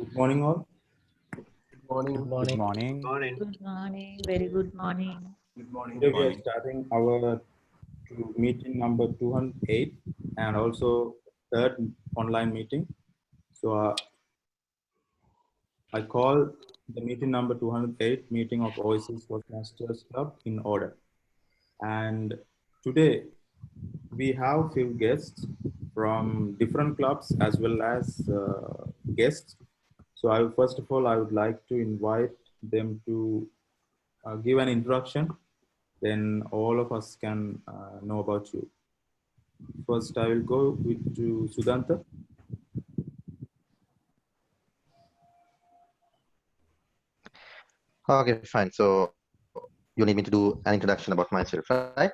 Good morning, all. Good morning. Good morning. Good morning. Morning. Good morning. Very good morning. Good morning. Today we are starting our meeting number 208 and also third online meeting. So I call the meeting number 208 meeting of Oasis Toastmasters Club in order. And today we have few guests from different clubs as well as guests. So first of all, I would like to invite them to give an introduction. Then all of us can know about you. First, I will go to Chirantha. Okay, fine. So you need me to do an introduction about myself, right?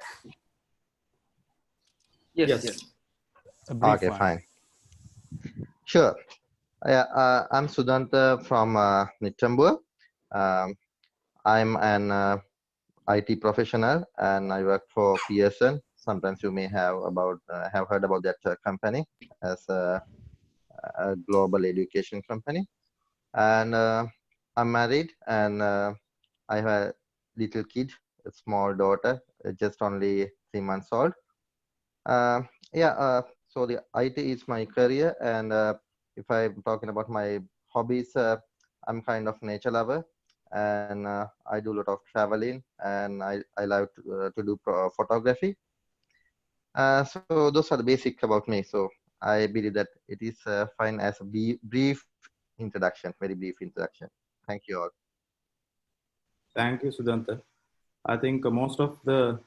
Yes. A brief Okay, one. fine. Sure. I'm Sudhanta from Nitambur. I'm an IT professional and I work for Pearson. Sometimes you may have heard about that company as a global education company. And I'm married and I have a little kid, a small daughter, just only 3 months old. So the IT is my career, and if I'm talking about my hobbies, I'm kind of nature lover, and I do a lot of traveling, and I love to do photography. So those are the basic about me. So I believe that it is fine as a brief introduction, very brief introduction. Thank you all. Thank you, Sudhanta. I think most of the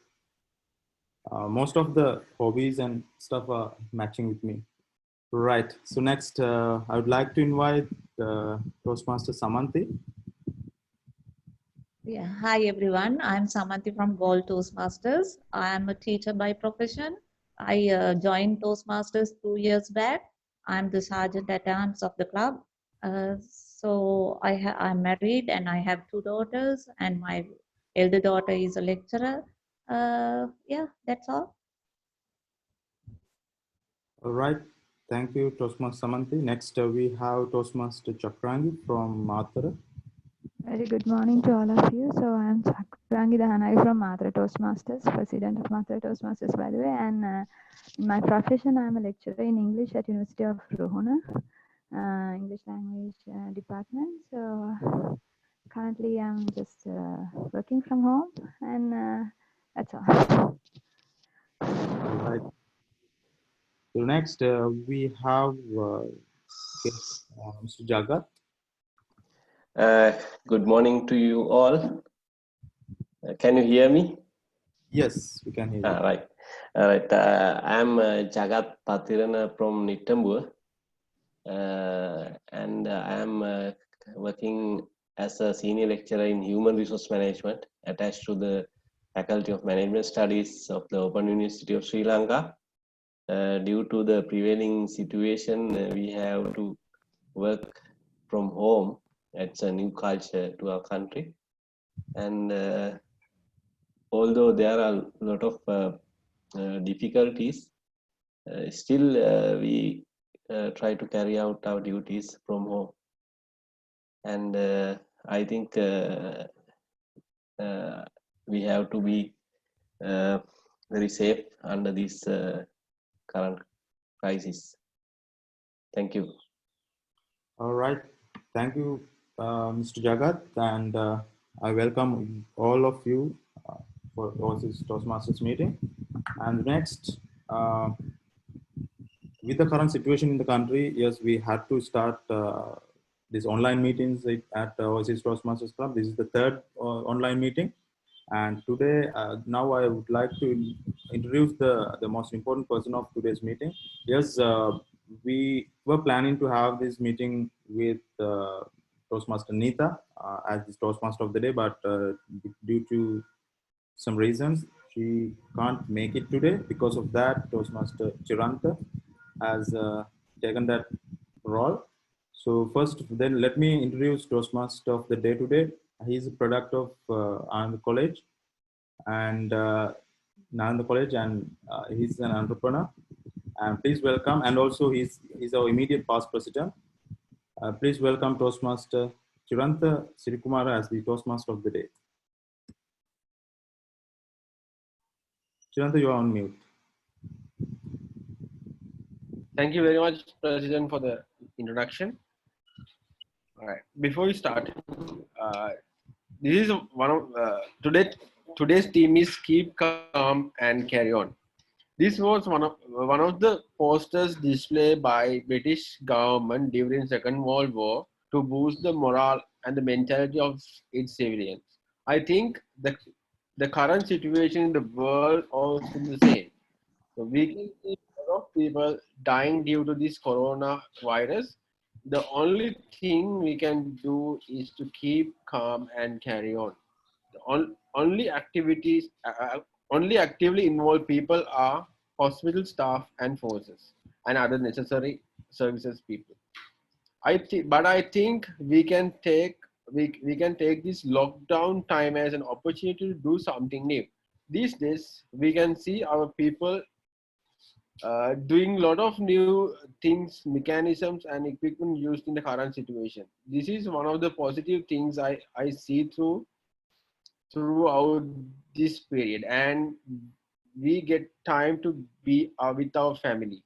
hobbies and stuff are matching with me. Right. So next, I would like to invite Toastmaster Samanthi. Yeah. Hi, everyone. I'm Samanthi from Galle Toastmasters. I am a teacher by profession. I joined Toastmasters 2 years back. I'm the sergeant at arms of the club. So I'm married and I have 2 daughters, and my elder daughter is a lecturer. Yeah, that's all. All right. Thank you, Toastmaster Samanthi. Next, we have Toastmaster Chakrangi from Matara. Very good morning to all of you. So I'm Chakrangi Dahanayake from Matara Toastmasters, president of Matara Toastmasters, by the way. And in my profession, I'm a lecturer in English at University of Horana, English language department. So currently, I'm just working from home, and that's all. All right. So next, we have Mr. Jagat. Good morning to you all. Can you hear me? Yes, we can hear you. All right. I'm Jagat Patirana from Nitambur, and I'm working as a senior lecturer in human resource management attached to the Faculty of Management Studies of the Open University of Sri Lanka. Due to the prevailing situation, we have to work from home. It's a new culture to our country, and although there are a lot of difficulties, still we try to carry out our duties from home. And I think we have to be very safe under this current crisis. Thank you. All right. Thank you, Mr. Jagat. And I welcome all of you for Oasis Toastmasters meeting. And next, with the current situation in the country, yes, we had to start these online meetings at Oasis Toastmasters Club. This is the third online meeting. And today, now I would like to introduce the most important person of today's meeting. Yes, we were planning to have this meeting with Toastmaster Nita as the Toastmaster of the day, but due to some reasons, she can't make it today. Because of that, Toastmaster Chirantha has taken that role. So first, then let me introduce Toastmaster of the day today. He's a product of Anand College and Nanda College, and he's an entrepreneur. And please welcome, and also he's our immediate past president, Please welcome Toastmaster Chirantha Sirikumara as the Toastmaster of the day. Chirantha, you are on mute. Thank you very much, President, for the introduction. All right. Before we start, this is one of today's theme is keep calm and carry on. This was one of the posters displayed by British government during Second World War to boost the morale and the mentality of its civilians. I think the current situation in the world also the same. So we can see a lot of people dying due to this coronavirus. The only thing we can do is to keep calm and carry on. Only activities, only actively involved people are hospital staff and forces and other necessary services people. But I think we can take this lockdown time as an opportunity to do something new. These days, we can see our people doing a lot of new things, mechanisms, and equipment used in the current situation. This is one of the positive things I see throughout this period, and we get time to be with our family.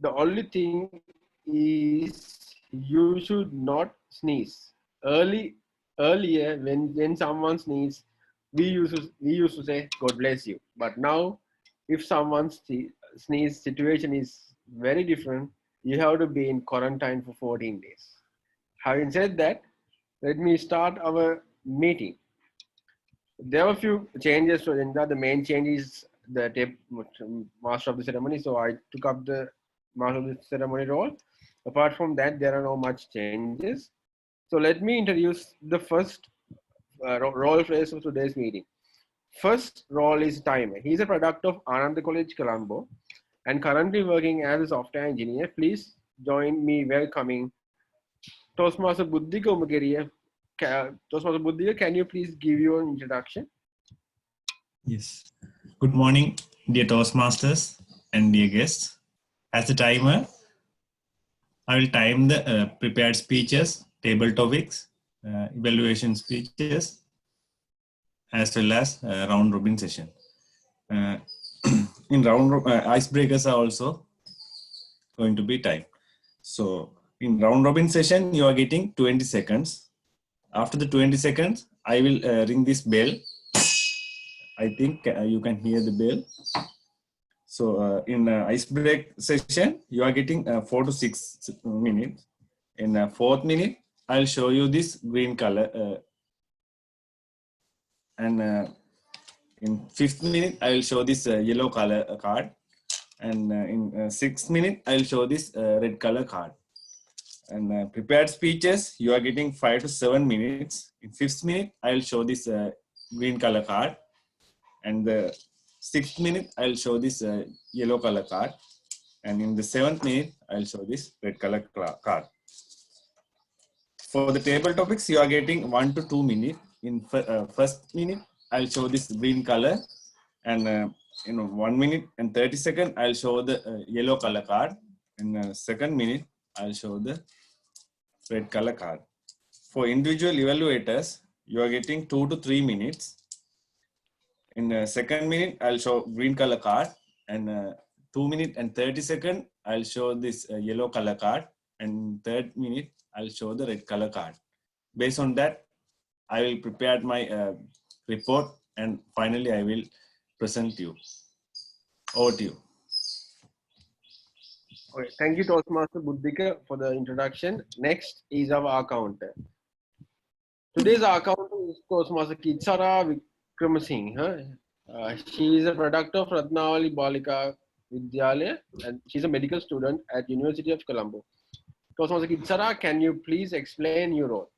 The only thing is you should not sneeze. Earlier, when someone sneezes, we used to say God bless you. But now, if someone's sneeze situation is very different, you have to be in quarantine for 14 days. Having said that, let me start our meeting. There are a few changes to agenda. The main change is the master of the ceremony. So I took up the master of the ceremony role. Apart from that, there are no much changes. So let me introduce the first role phrase of today's meeting. First role is timer. He's a product of Ananda College, Colombo, and currently working as a software engineer. Please join me welcoming Toastmaster Buddhika Umagiriya. Toastmaster Buddhika, can you please give your introduction? Yes. Good morning, dear Toastmasters and dear guests. As a timer, I will time the prepared speeches, table topics, evaluation speeches, as well as round robin session. In round icebreakers are also going to be timed. So in round robin session, you are getting 20 seconds. After the 20 seconds, I will ring this bell. I think you can hear the bell. So in ice break session, you are getting 4 to 6 minutes. In fourth minute, I'll show you this green color. And in fifth minute, I will show this yellow color card. And in sixth minute, I'll show this red color card. And prepared speeches, you are getting 5 to 7 minutes. In fifth minute, I'll show this green color card. And the sixth minute, I'll show this yellow color card. And in the seventh minute, I'll show this red color card. For the table topics, you are getting 1 to 2 minutes. In first minute, I'll show this green color. And in 1 minute and 30 seconds, I'll show the yellow color card. In second minute, I'll show the red color card. For individual evaluators, you are getting 2 to 3 minutes. In second minute, I'll show green color card. And 2 minutes and 30 seconds, I'll show this yellow color card. And third minute, I'll show the red color card. Based on that, I will prepare my report, and finally I will present you. Over to you. Okay, thank you, Toastmaster Buddhika, for the introduction. Next is our accountant. Today's accountant is Toastmaster Kitsara Vikramasinghe. She is a product of Ratnawali Balika Vidyalaya, and she's a medical student at University of Colombo. Toastmaster Kitsara, can you please explain your role?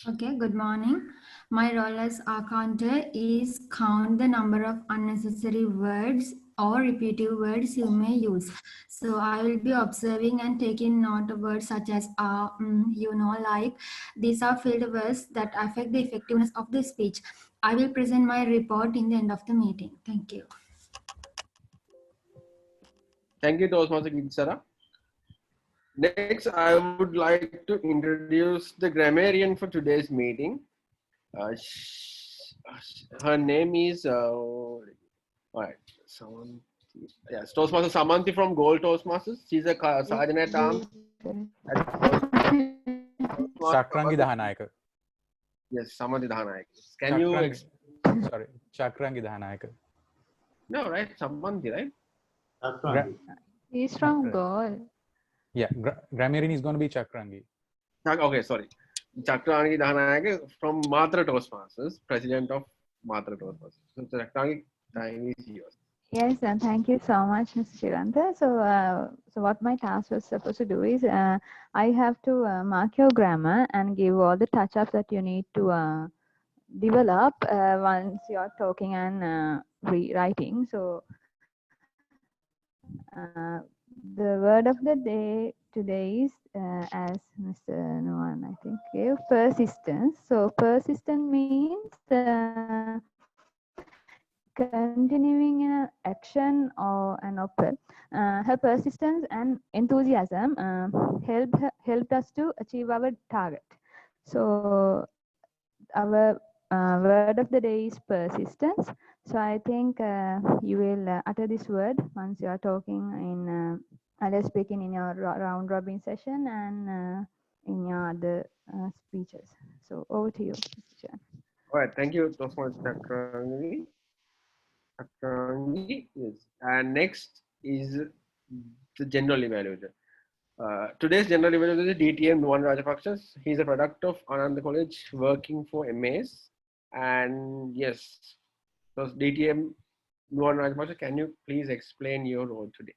Okay, good morning. My role as accountant is count the number of unnecessary words or repetitive words you may use. So I will be observing and taking note of words such as like. These are field words that affect the effectiveness of the speech. I will present my report in the end of the meeting. Thank you. Thank you, Toastmaster Kitsara. Next, I would like to introduce the grammarian for today's meeting. Her name is, all right, Samanthi. Yes, Toastmaster Samanthi from Gold Toastmasters. She's a sergeant at arms. Chakrangi Dahanayake. Yes, Samanthi Dahanayake. Can you? Sorry, Chakrangi Dahanayake. No, right? Samanthi, right? He's from Galle. Yeah, grammarian is going to be Chakrangi. Okay, sorry. Chakrangi Dahanayake from Matara Toastmasters, president of Matara Toastmasters. So Chakrangi, time is yours. Yes, and thank you so much, Mr. Chirantha. So what my task was supposed to do is I have to mark your grammar and give all the touch-ups that you need to develop once you're talking and rewriting. So the word of the day today is, as Mr. Nuwan, I think, gave, persistence. So persistent means continuing in an action or an opera. Her persistence and enthusiasm helped us to achieve our target. So our word of the day is persistence. So I think you will utter this word once you are talking in either speaking in your round robin session and in your other speeches. So over to you, Mr. Chair. All right, thank you so much, Chakrangi. Yes. And next is the general evaluator. Today's general evaluator is DTM Nuwan Rajapaksa. He's a product of Ananda College working for MAs. And yes, so DTM Nuwan Rajapaksa, can you please explain your role today?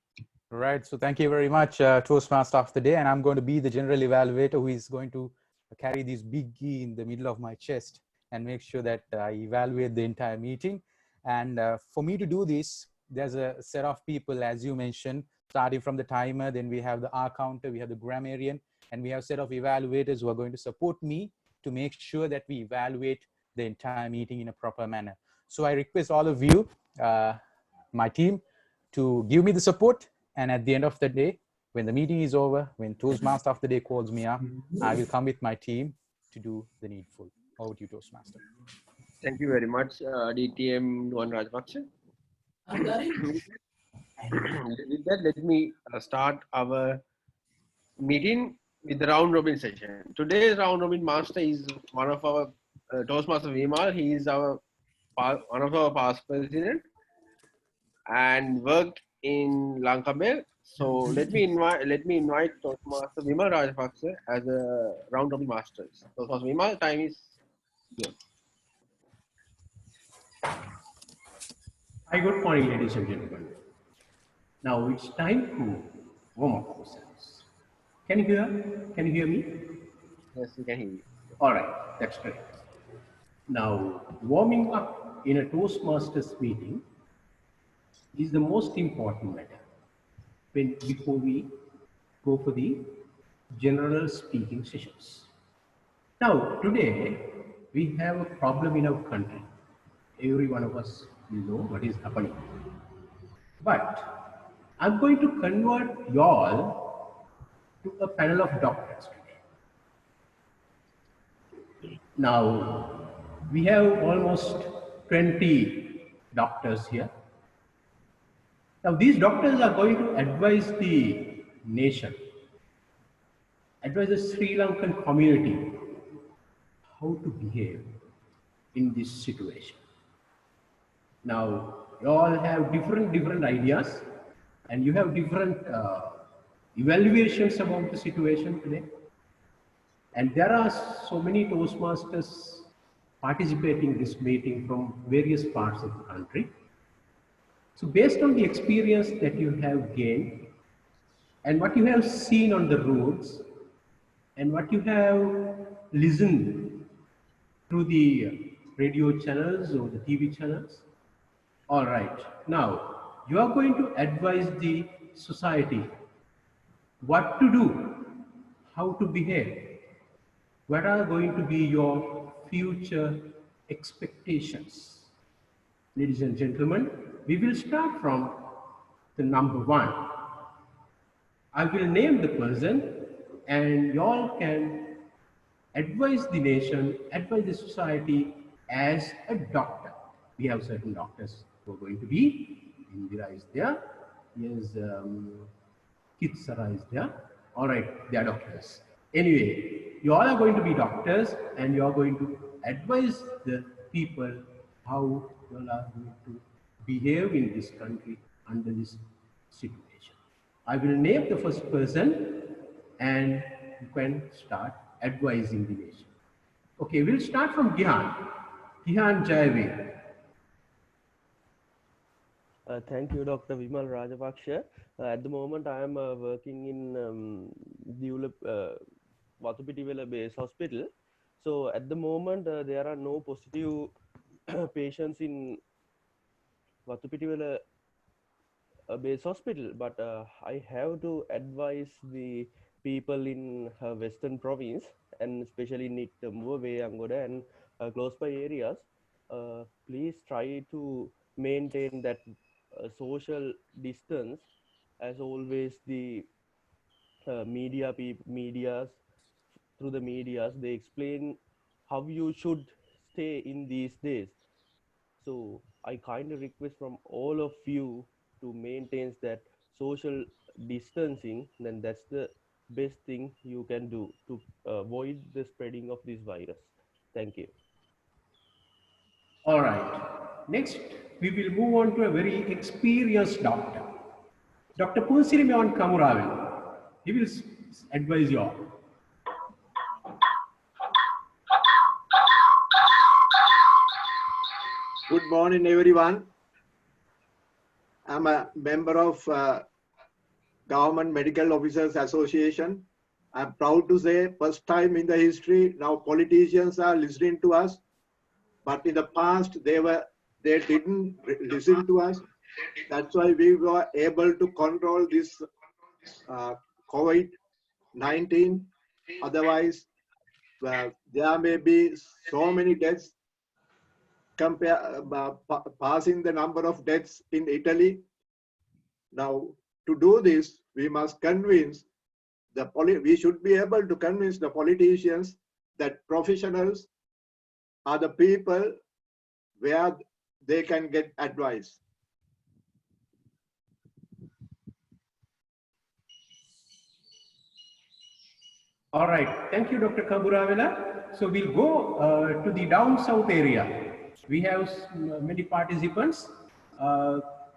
Right. So thank you very much, Toastmaster of the day. And I'm going to be the general evaluator who is going to carry this big key in the middle of my chest and make sure that I evaluate the entire meeting. And for me to do this, there's a set of people, as you mentioned, starting from the timer, then we have the R counter, we have the grammarian, and we have a set of evaluators who are going to support me to make sure that we evaluate the entire meeting in a proper manner. So I request all of you, my team, to give me the support. And at the end of the day, when the meeting is over, when Toastmaster of the day calls me up, I will come with my team to do the needful. Over to you, Toastmaster. Thank you very much, DTM Nuwan Rajapaksa. With that, let me start our meeting with the round robin session. Today's round robin master is one of our Toastmaster Vimal. He is one of our past president and worked in Lanka. So let me invite Toastmaster Vimal Rajapaksa as a round robin master. Toastmaster Vimal, time is yours. Hi, good morning, ladies and gentlemen. Now it's time to warm up ourselves. Can you hear me? Yes, we can hear you. All right, that's great. Now, warming up in a Toastmasters meeting is the most important matter before we go for the general speaking sessions. Now, today we have a problem in our country. Every one of us will know what is happening. But I'm going to convert y'all to a panel of doctors today. Now, we have almost 20 doctors here. Now, these doctors are going to advise the nation, advise the Sri Lankan community how to behave in this situation. Now, you all have different ideas and you have different evaluations about the situation today. And there are so many Toastmasters participating in this meeting from various parts of the country. So based on the experience that you have gained and what you have seen on the roads and what you have listened through the radio channels or the TV channels, all right, now you are going to advise the society what to do, how to behave, what are going to be your future expectations. Ladies and gentlemen, we will start from the number 1. I will name the person and y'all can advise the nation, advise the society as a doctor. We have certain doctors who are going to be. Indira is there. Yes, Kitsara is there. All right, they are doctors. Anyway, you all are going to be doctors, and you are going to advise the people how you all are going to behave in this country under this situation. I will name the first person, and you can start advising the nation. Okay, we'll start from Gihan. Gihan Jayavir. Thank you, Dr. Vimal Rajapaksha. At the moment, I am working in Vatupitiwala Base Hospital. So at the moment, there are no positive patients in Vatupitiwala Base Hospital, but I have to advise the people in Western Province, and especially in Nitambuwa, Angoda, and close by areas. Please try to maintain that social distance. As always, the medias, through the medias, they explain how you should stay in these days. So I kindly request from all of you to maintain that social distancing. Then that's the best thing you can do to avoid the spreading of this virus. Thank you. All right. Next, we will move on to a very experienced doctor. Dr. Punsirimeon Kamuravil. He will advise you all. Good morning, everyone. I'm a member of Government Medical Officers Association. I'm proud to say, first time in the history, now politicians are listening to us. But in the past, they didn't listen to us. That's why we were able to control this COVID-19. Otherwise, there may be so many deaths passing the number of deaths in Italy. Now, to do this, we must convince we should be able to convince the politicians that professionals are the people where they can get advice. All right. Thank you, Dr. Kamuravila. So we'll go to the down south area. We have many participants.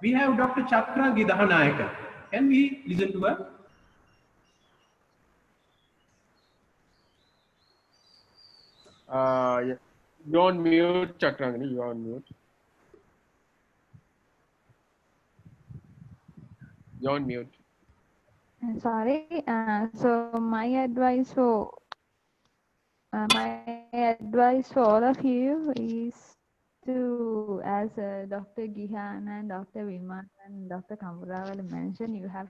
We have Dr. Chakrangi Dahanayake. Can we listen to her? Yeah. You're on mute, Chakrangi. You're on mute. You're on mute. Sorry. So my advice for all of you is to, as Dr. Gihan and Dr. Vimal and Dr. Kamuravil mentioned, you have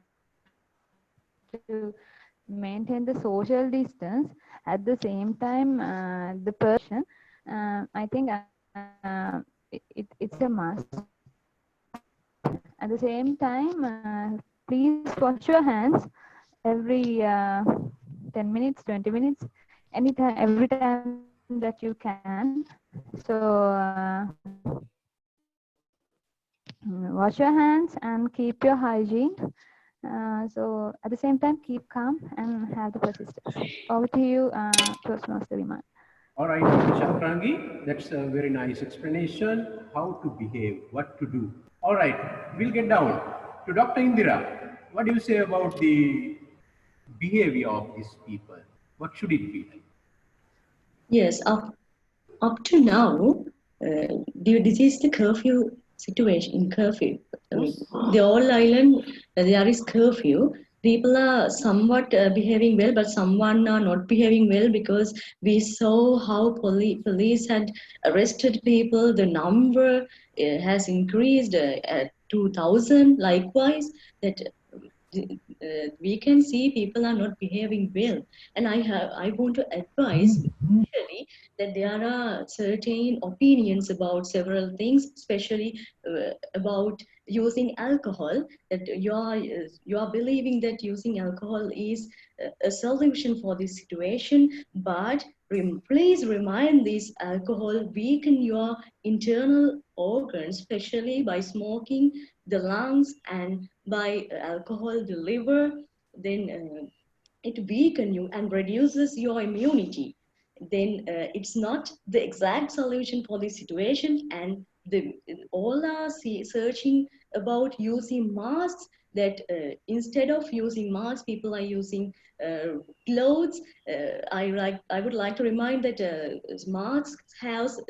to maintain the social distance. At the same time, the person, I think it's a must. At the same time, please wash your hands every 10 minutes, 20 minutes, anytime, every time that you can. So wash your hands and keep your hygiene. So at the same time, keep calm and have the persistence. Over to you, Toastmaster Vimal. All right, Dr. Chakrangi, that's a very nice explanation, how to behave, what to do. All right, we'll get down to Dr. Indira. What do you say about the behavior of these people? What should it be like? Yes, up to now, this is the curfew situation, curfew. The whole island, there is curfew. People are somewhat behaving well, but someone are not behaving well, because we saw how police had arrested people. The number has increased at 2,000. Likewise, that we can see people are not behaving well. And I want to advise especially that there are certain opinions about several things, especially about using alcohol, that you are believing that using alcohol is a solution for this situation, but please remind this alcohol weaken your internal organs, especially by smoking the lungs, and by alcohol the liver. Then it weakens you and reduces your immunity. Then it's not the exact solution for the situation. And all are searching about using masks, that instead of using masks, people are using clothes. I would like to remind that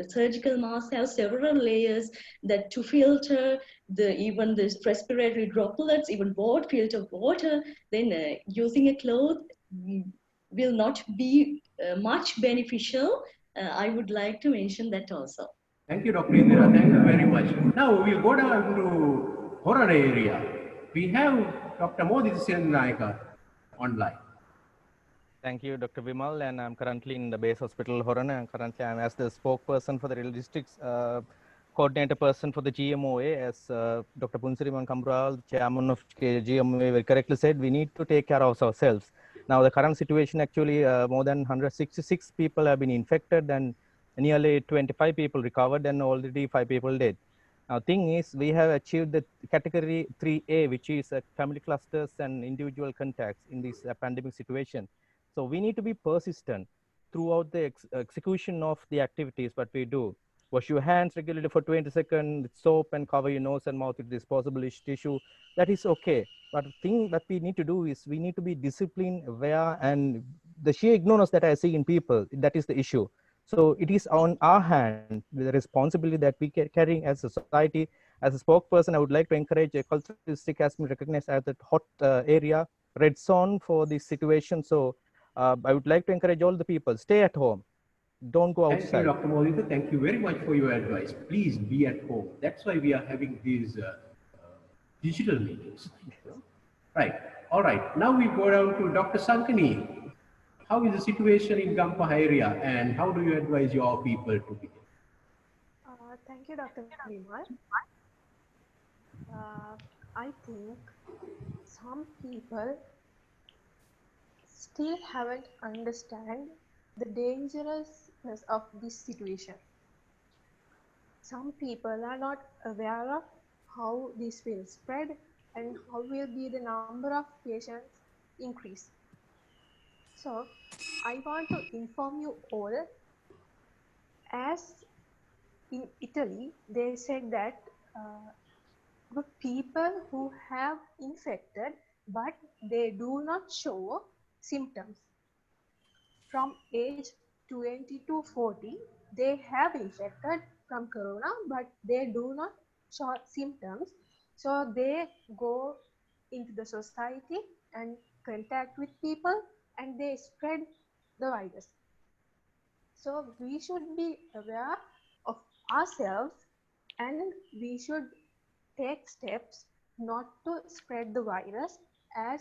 surgical masks have several layers that to filter even the respiratory droplets, even filter water. Then using a cloth will not be much beneficial. I would like to mention that also. Thank you, Dr. Indira. Thank you very much. Now we'll go down to Horana area. We have Dr. Moditha Sendanayake online. Thank you, Dr. Vimal, and I'm currently in the base hospital, Horana, and currently I'm as the spokesperson for the district's coordinator person for the GMOA, as Dr. Punsiriman Kambral, chairman of GMOA, very correctly said, we need to take care of ourselves. Now, the current situation, actually, more than 166 people have been infected and nearly 25 people recovered and already 5 people dead. Now, thing is, we have achieved the category 3A, which is family clusters and individual contacts in this pandemic situation. So we need to be persistent throughout the execution of the activities that we do. Wash your hands regularly for 20 seconds with soap and cover your nose and mouth with disposable tissue. That is okay. But the thing that we need to do is we need to be disciplined, aware, and the sheer ignorance that I see in people, that is the issue. So it is on our hand, the responsibility that we are carrying as a society. As a spokesperson, I would like to encourage a cultural district has been recognized as the hot area, red zone for this situation. So I would like to encourage all the people, stay at home. Don't go outside. Thank you, Dr. Moditha. Thank you very much for your advice. Please be at home. That's why we are having these digital meetings. Right. All right. Now we go down to Dr. Sankani. How is the situation in Gampah area, and how do you advise your people to behave? Thank you, Dr. Vimal. I think some people still haven't understand the dangerousness of this situation. Some people are not aware of how this will spread and how will be the number of patients increase. So I want to inform you all, as in Italy, they said that the people who have infected but they do not show symptoms, from age 20 to 40, they have infected from corona but they do not show symptoms, so they go into the society and contact with people and they spread the virus. So we should be aware of ourselves and we should take steps not to spread the virus, as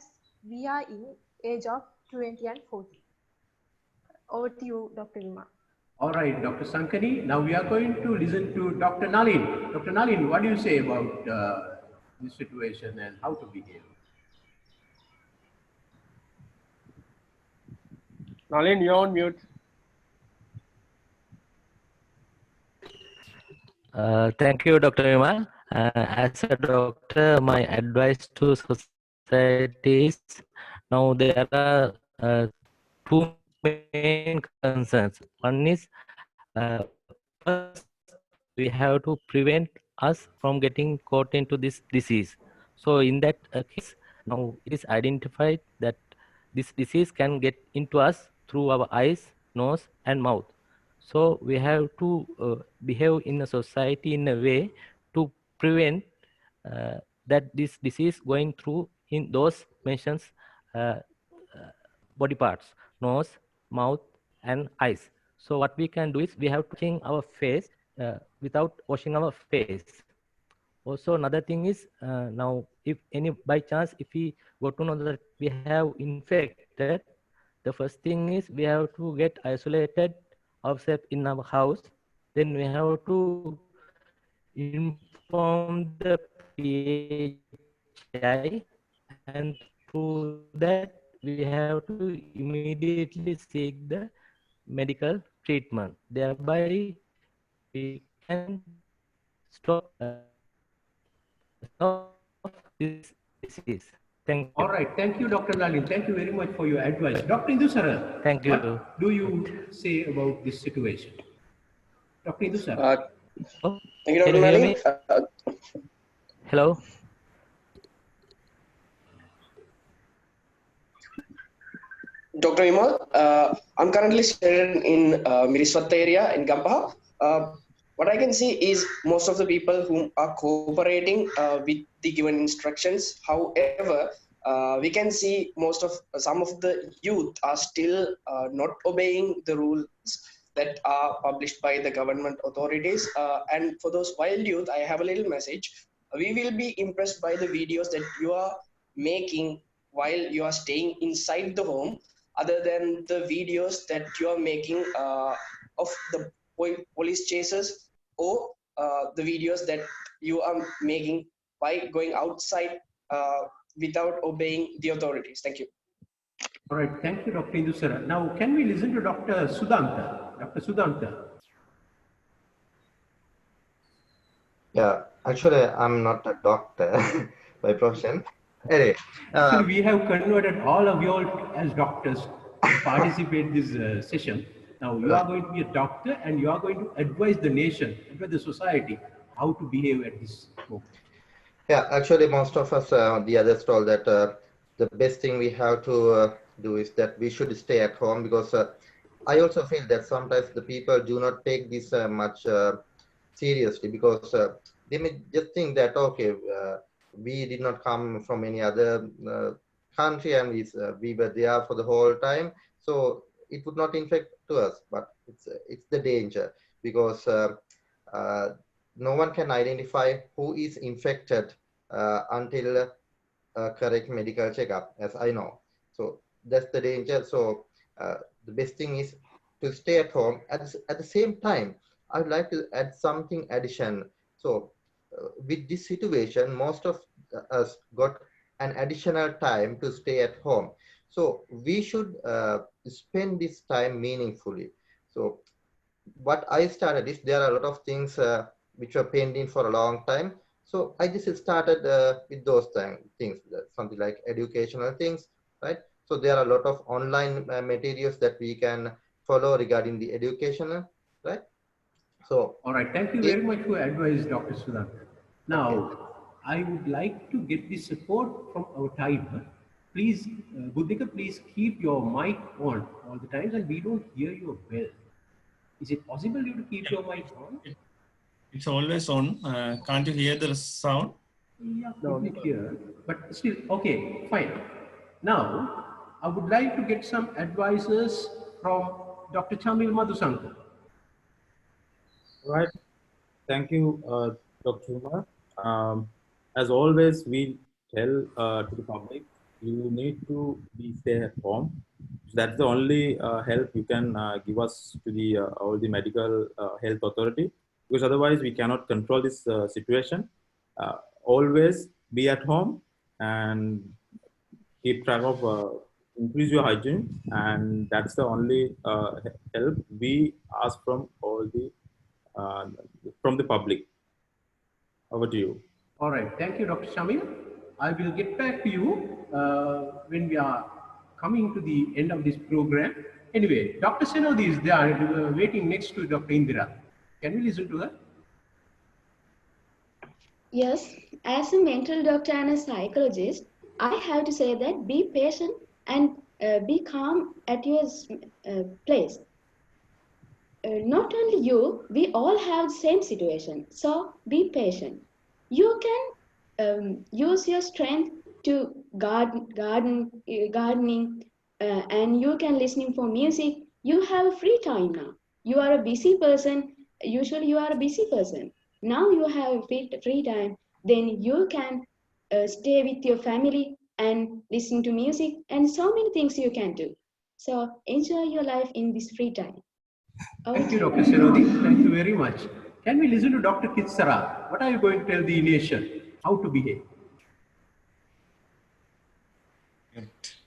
we are in age of 20 and 40. Over to you, Dr. Ima. All right, Dr. Sankani. Now we are going to listen to Dr. Nalin. Dr. Nalin, what do you say about this situation and how to behave? Nalin, you're on mute. Thank you, Dr. Vimal. As a doctor, my advice to society is, now there are two main concerns. One is, first, we have to prevent us from getting caught into this disease. So in that case, now it is identified that this disease can get into us through our eyes, nose, and mouth. So we have to behave in a society in a way to prevent that this disease going through in those mentioned body parts, nose, mouth, and eyes. So what we can do is we have to change our face without washing our face. Also, another thing is now if any by chance if we got to know that we have infected, the first thing is we have to get isolated ourselves in our house. Then we have to inform the PHI, and through that we have to immediately seek the medical treatment. Thereby, we can stop this disease. Thank you. All right. Thank you, Dr. Lalin. Thank you very much for your advice. Dr. Indusara, Thank you. what do you say about this situation? Dr. Indusara. Thank you, Can Dr. you hear Lalin. me? Hello. Dr. Vimal, I'm currently staying in Miriswat area in Gampaha. What I can see is most of the people who are cooperating with the given instructions. However, we can see some of the youth are still not obeying the rules that are published by the government authorities. And for those wild youth, I have a little message. We will be impressed by the videos that you are making while you are staying inside the home, other than the videos that you are making of the police chases, or the videos that you are making by going outside without obeying the authorities. Thank you. All right. Thank you, Dr. Indusara. Now, can we listen to Dr. Sudhanta? Dr. Sudhanta. Yeah, actually, I'm not a doctor by profession. Anyway, Actually, we have converted all of you all as doctors to participate in this session. Now, you are going to be a doctor and you are going to advise the nation, advise the society how to behave at this moment. yeah, actually, most of us, the others told that the best thing we have to do is that we should stay at home, because I also feel that sometimes the people do not take this much seriously, because they may just think that, okay, we did not come from any other country and we were there for the whole time, so it would not infect to us. But it's the danger, because no one can identify who is infected until correct medical checkup, as I know. So that's the danger. So the best thing is to stay at home. At the same time, I would like to add something addition. So with this situation, most of us got an additional time to stay at home. So we should spend this time meaningfully. So what I started is, there are a lot of things which were pending for a long time. So I just started with those things, something like educational things, right? So there are a lot of online materials that we can follow regarding the educational, right? So, all right, thank you very much for your advice, Dr. Sudhanta. Now, I would like to get the support from our timer. Please, Buddhika, please keep your mic on all the times, and we don't hear you well. Is it possible you to keep your mic on? It's always on. Can't you hear the sound? Yeah, could be here, but still, okay, fine. Now, I would like to get some advices from Dr. Chamil Madhusankar. Right. Thank you, Dr. Umar. As always, we tell to the public, you need to stay at home. That's the only help you can give us to the all the medical health authority, because otherwise we cannot control this situation. Always be at home and keep track of increase your hygiene, and that's the only help we ask from all the from the public. Over to you. All right, thank you, Dr. Shamil. I will get back to you when we are coming to the end of this program. Anyway, Dr. Senodi is there waiting next to Dr. Indira. Can we listen to her? Yes, as a mental doctor and a psychologist, I have to say that be patient and be calm at your place. Not only you, we all have the same situation. So be patient. You can use your strength to gardening, and you can listening for music. You have free time now. You are a busy person. Usually you are a busy person. Now you have free time. then you can stay with your family and listen to music and so many things you can do. So enjoy your life in this free time. Thank you, Dr. Sirodi. Thank you very much. Can we listen to Dr. Kitsara? What are you going to tell the nation? How to behave?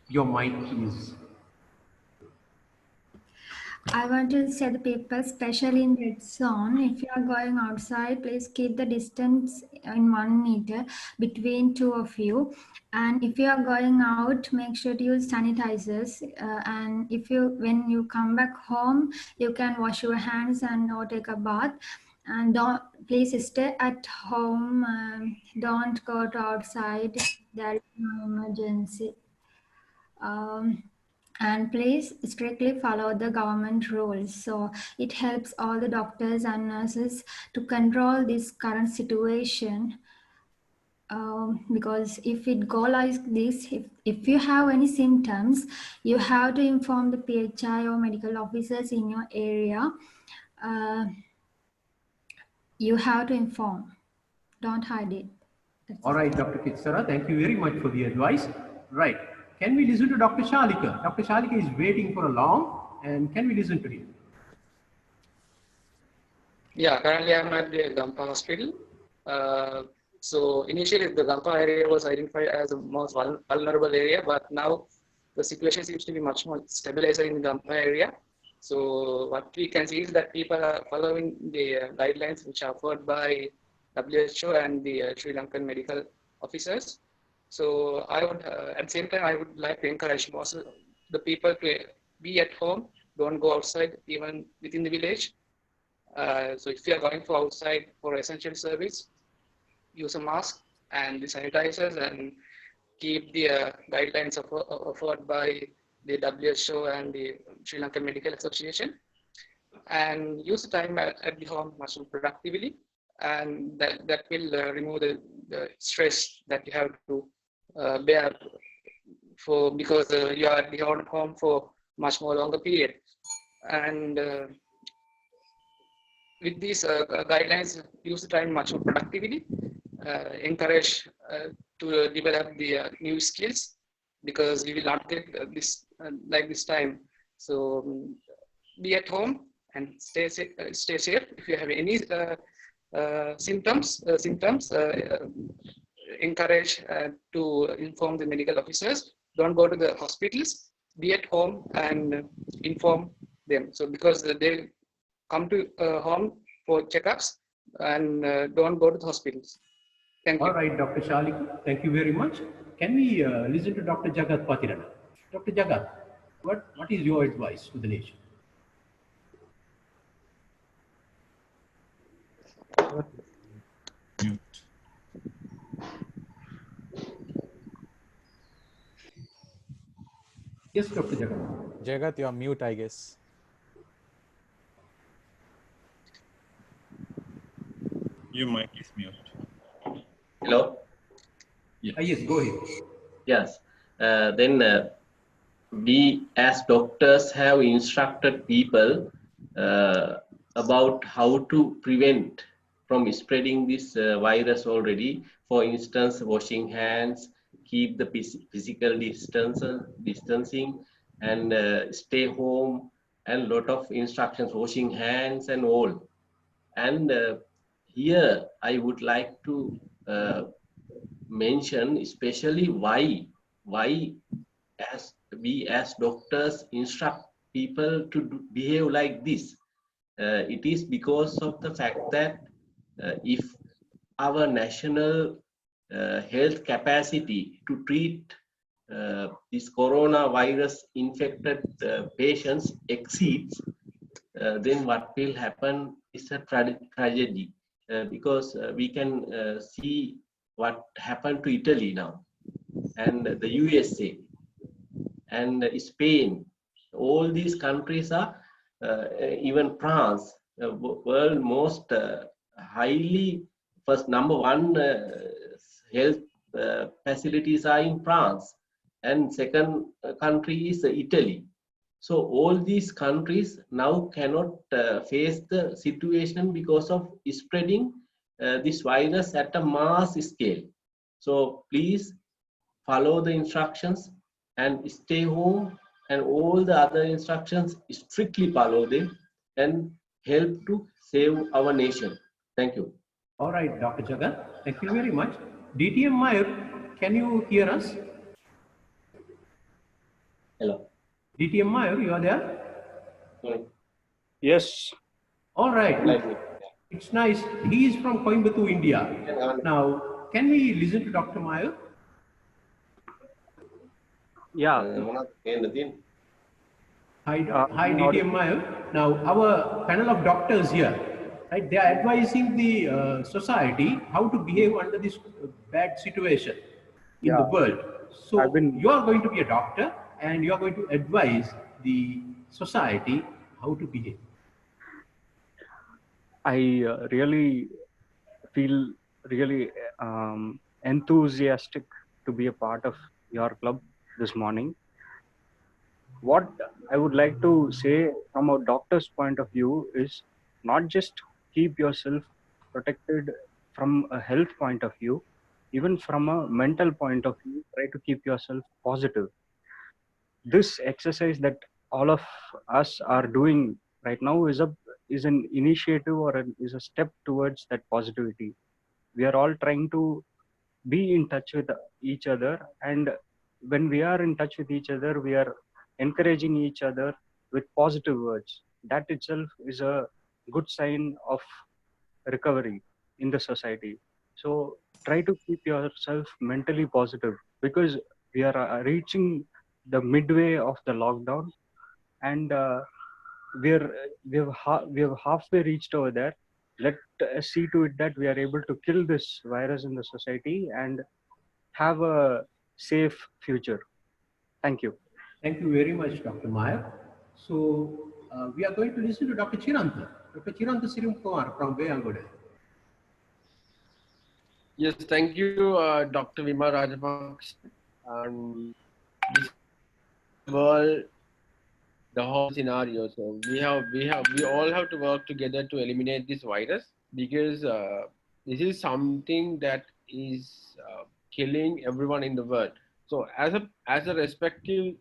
Your mic is. I want to say the people, especially in red zone, if you are going outside, please keep the distance in 1 meter between two of you. And if you are going out, make sure to use sanitizers. And when you come back home, you can wash your hands and or take a bath. And please stay at home. Don't go to outside. There is no emergency. And please strictly follow the government rules. So it helps all the doctors and nurses to control this current situation. Because if it go like this, if you have any symptoms, you have to inform the PHI or medical officers in your area. You have to inform. Don't hide it. All right, Dr. Kitsara, thank you very much for the advice. Right. Can we listen to Dr. Shalika? Dr. Shalika is waiting for a long, and can we listen to him? Yeah, currently I'm at the Gampa hospital. So initially the Gampa area was identified as the most vulnerable area, but now the situation seems to be much more stabilized in the Gampa area. So what we can see is that people are following the guidelines which are offered by WHO and the Sri Lankan medical officers. So I would, at the same time, I would like to encourage most of the people to be at home, don't go outside, even within the village. So if you are going for outside for essential service, use a mask and the sanitizers and keep the guidelines offered by the WHO and the Sri Lankan Medical Association, and use the time at the home much more productively, and that will remove the stress that you have to bear for, because you are at the home for much more longer period. And with these guidelines, use the time much more productively, encourage to develop the new skills, because you will not get this like this time. So be at home and stay safe. If you have any symptoms, encourage to inform the medical officers. Don't go to the hospitals. Be at home and inform them. So because they come to home for checkups, and don't go to the hospitals. Thank you. All right, Dr. Shalika, thank you very much. Can we listen to Dr. Jagat Patirana? Dr. Jagat, what is your advice to the nation? Yes, Dr. Jagat. Jagat, you're mute, I guess. Your mic is mute. Hello? Yes, go ahead. Yes. Then we as doctors have instructed people about how to prevent from spreading this virus already. For instance, washing hands, keep the physical distancing, and stay home, and lot of instructions, washing hands and all. And here I would like to mention especially why as we as doctors instruct people to behave like this. It is because of the fact that if our national health capacity to treat this coronavirus infected patients exceeds, then what will happen is a tragedy, because we can see what happened to Italy now, and the USA, and Spain. All these countries are, even France, world most highly, first #1 health facilities are in France, and second country is Italy. So all these countries now cannot face the situation because of spreading this virus at a mass scale. So please follow the instructions and stay home, and all the other instructions strictly follow them and help to save our nation. Thank you. All right, Dr. Jagat, thank you very much. DTM Mayur, can you hear us? Hello. DTM Mayur, you are there? Yes. All right. It's nice. He is from Coimbatore, India. Now, can we listen to Dr. Mayur? Yeah. Hi, DTM Mayur. Now, our panel of doctors here, right? They are advising the society how to behave under this bad situation in the world. So, you are going to be a doctor and you are going to advise the society how to behave. I really feel really enthusiastic to be a part of your club this morning. What I would like to say from a doctor's point of view is not just keep yourself protected from a health point of view, even from a mental point of view, try to keep yourself positive. This exercise that all of us are doing right now is an initiative or is a step towards that positivity. We are all trying to be in touch with each other, and when we are in touch with each other, we are encouraging each other with positive words. That itself is a good sign of recovery in the society. So try to keep yourself mentally positive, because we are reaching the midway of the lockdown, and we have halfway reached over there. Let us see to it that we are able to kill this virus in the society and have a safe future. Thank you. Thank you very much, Dr. Mayur. So we are going to listen to Dr. Chirantha. Dr. Chirantha Sirikumara from Mayur. Yes, thank you, Dr. Vima Rajapaksa. This world, the whole scenario. So we all have to work together to eliminate this virus, because this is something that is killing everyone in the world. So as a respectable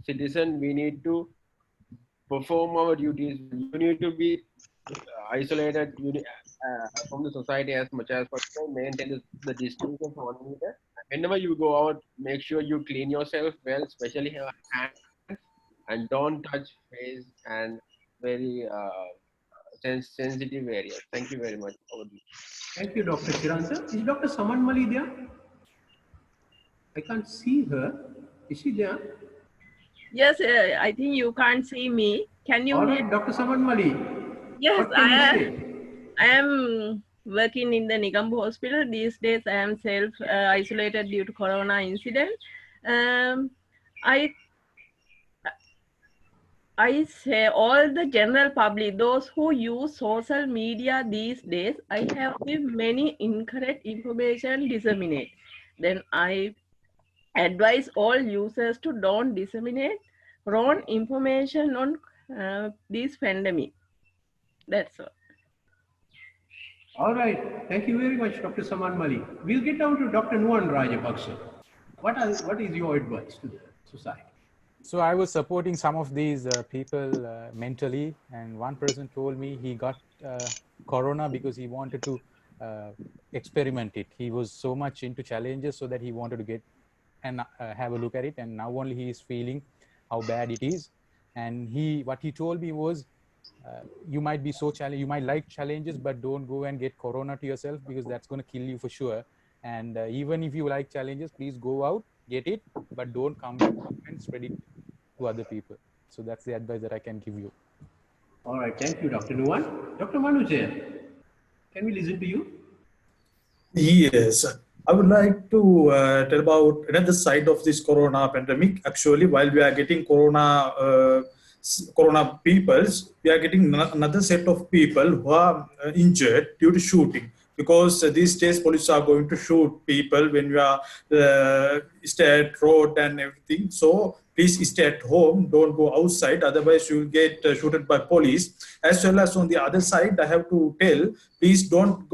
citizen, we need to perform our duties. You need to be isolated from the society as much as possible, maintain the distance of 1 meter. Whenever you go out, make sure you clean yourself well, especially your hands, and don't touch face and very sensitive areas. Thank you very much. Thank you, Dr. Chirantha. Is Dr. Samanthi there? I can't see her. Is she there? Yes, I think you can't see me. Can you All hear? right, Dr. Samanthi. Yes, What can you say? I am working in the Nigambu hospital. These days I am self-isolated due to corona incident. I say all the general public, those who use social media these days, I have many incorrect information disseminate. Then I advise all users to don't disseminate wrong information on this pandemic. That's all. All right. Thank you very much, Dr. Samanthi. We'll get down to Dr. Nuwan Rajapaksa. What is your advice to the society? So I was supporting some of these people mentally, and one person told me he got corona because he wanted to experiment it. He was so much into challenges so that he wanted to get and have a look at it, and now only he is feeling how bad it is. And what he told me was, you might be so challenged, you might like challenges, but don't go and get corona to yourself, because that's going to kill you for sure. And even if you like challenges, please go out, get it, but don't come back and spread it to other people. So that's the advice that I can give you. All right, thank you, Dr. Nuwan. Dr. Manujay, can we listen to you? Yes, I would like to tell about another side of this corona pandemic. Actually, while we are getting corona peoples, we are getting another set of people who are injured due to shooting. because these days police are going to shoot people when you are stay at road and everything. So please stay at home, don't go outside, otherwise you will get shooted by police. As well as on the other side, I have to tell, please don't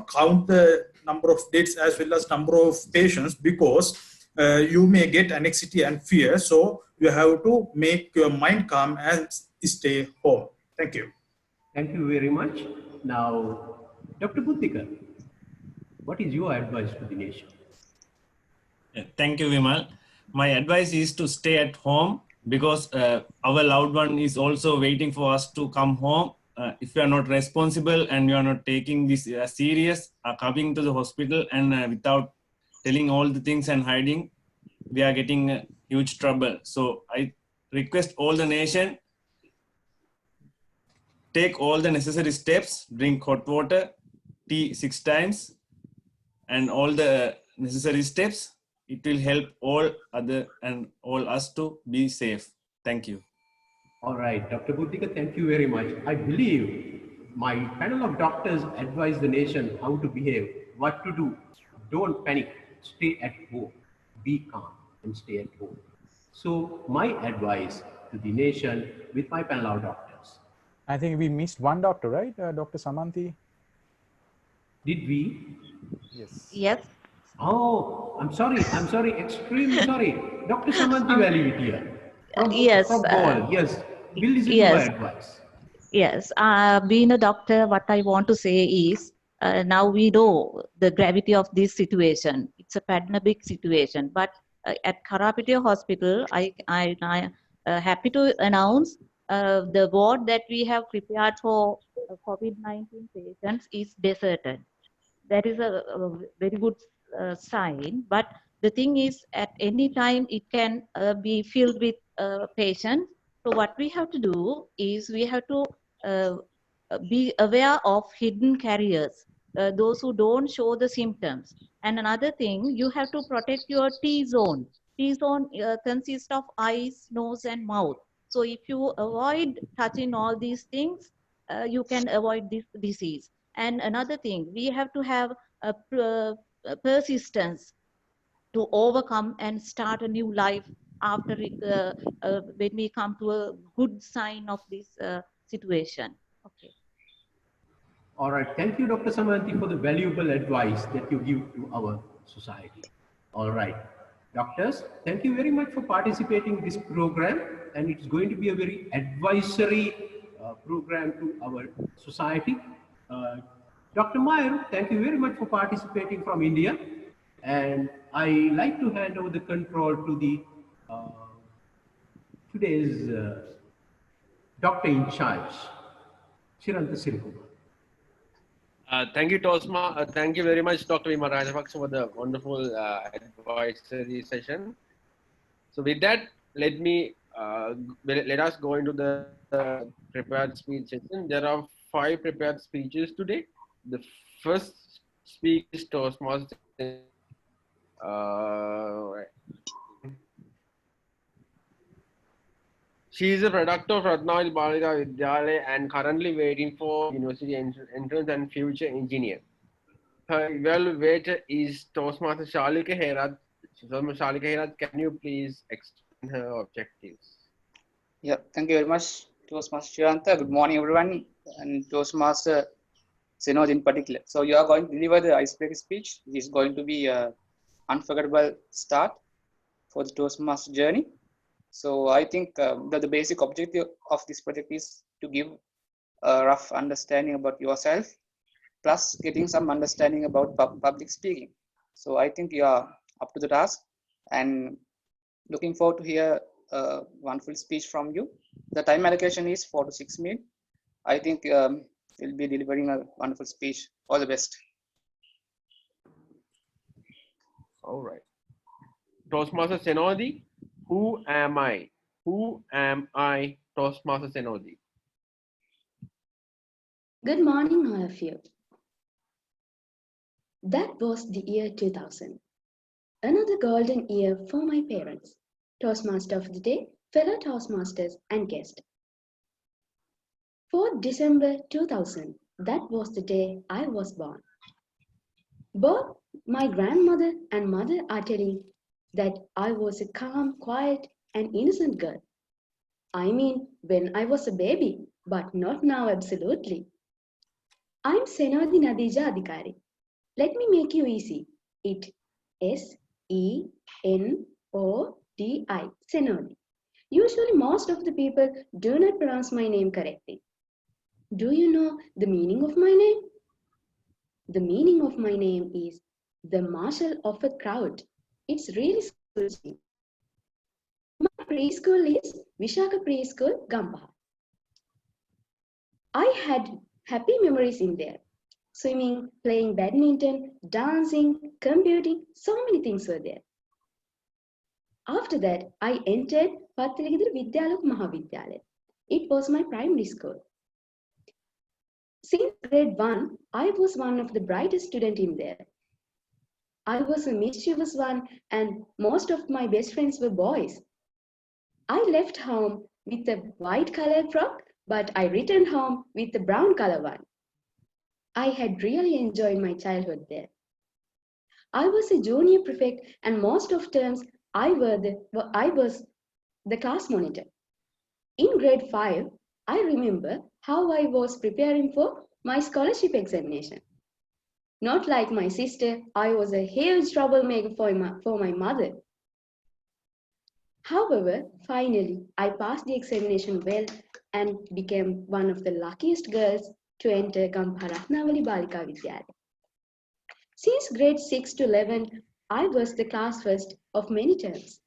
count the number of deaths as well as number of patients, because you may get anxiety and fear. So you have to make your mind calm and stay home. Thank you. Thank you very much. Now, Dr. Buddhika, what is your advice to the nation? Thank you, Vimal. My advice is to stay at home, because our loved one is also waiting for us to come home. If you are not responsible and you are not taking this serious, coming to the hospital and without telling all the things and hiding, we are getting huge trouble. So I request all the nation, take all the necessary steps, drink hot water, tea 6 times, and all the necessary steps. It will help all other and all us to be safe. Thank you. All right, Dr. Buddhika, thank you very much. I believe my panel of doctors advise the nation how to behave, what to do. Don't panic, stay at home, be calm and stay at home. So my advice to the nation with my panel of doctors. I think we missed one doctor, right? Dr. Samanthi? Did we? Yes. Yes. Oh, I'm sorry, extremely sorry. Dr. Samanthi Weliwitiya from Galle, yes. We'll listen to my advice. Yes, being a doctor, what I want to say is, now we know the gravity of this situation. It's a pandemic situation, but at Karapitiya Hospital, I happy to announce the ward that we have prepared for COVID-19 patients is deserted. That is a very good sign, but the thing is, at any time it can be filled with patients. So what we have to do is we have to be aware of hidden carriers, those who don't show the symptoms. And another thing, you have to protect your T-zone. T-zone consists of eyes, nose, and mouth. So if you avoid touching all these things, you can avoid this disease. And another thing, we have to have a persistence to overcome and start a new life after it, when we come to a good sign of this situation. Okay. All right. Thank you, Dr. Samanthi, for the valuable advice that you give to our society. All right. Doctors, thank you very much for participating in this program. And it's going to be a very advisory program to our society. Dr. Mayur, thank you very much for participating from India. And I like to hand over the control to the today's doctor in charge, Chirantha Sirikumara. Thank you, Tosma. Thank you very much, Dr. Vima Rajapaksa, for the wonderful advisory session. So with that, let us go into the prepared speech session. There are 5 prepared speeches today. The first speech is Toastmasters. She is a product of Ratnavali Balika Vidyalaya and currently waiting for university entrance and future engineer. Her evaluator is Toastmaster Shalika Herat. Shalika Herat, can you please explain her objectives? Yeah, thank you very much, Toastmaster Chirantha. Good morning, everyone, and Toastmaster Senoj in particular. So you are going to deliver the icebreaker speech. This is going to be an unforgettable start for the Toastmaster journey. So I think that the basic objective of this project is to give a rough understanding about yourself, plus getting some understanding about public speaking. So I think you are up to the task, and looking forward to hear one full speech from you. The time allocation is 4 to 6 minutes. I think you'll be delivering a wonderful speech. All the best. All right. Toastmaster Senodi, who am I? Who am I, Toastmaster Senodi? Good morning, all of you. That was the year 2000. Another golden year for my parents, Toastmaster of the Day, fellow Toastmasters, and guests. 4th December 2000, that was the day I was born. Both my grandmother and mother are telling that I was a calm, quiet, and innocent girl. I mean, when I was a baby, but not now, absolutely. I'm Senodi Nadija Adhikari. Let me make you easy. It S-E-N-O-D-I, Senodi. Usually, most of the people do not pronounce my name correctly. Do you know the meaning of my name? The meaning of my name is the marshal of a crowd. It's really switching. My preschool is Vishaka Preschool, Gamba. I had happy memories in there. Swimming, playing badminton, dancing, computing, so many things were there. After that, I entered Pathaligidara Vidyalok Mahavidyalaya. It was my primary school. Since grade 1, I was one of the brightest students in there. I was a mischievous one and most of my best friends were boys. I left home with a white colored frock, but I returned home with a brown color one. I had really enjoyed my childhood there. I was a junior prefect and most of terms I was the class monitor. In grade 5, I remember how I was preparing for my scholarship examination. Not like my sister, I was a huge troublemaker for my mother. However, finally, I passed the examination well and became one of the luckiest girls to enter Gambha Ratnavali Balika Vidyalaya. Since grade 6 to 11, I was the class first of many terms.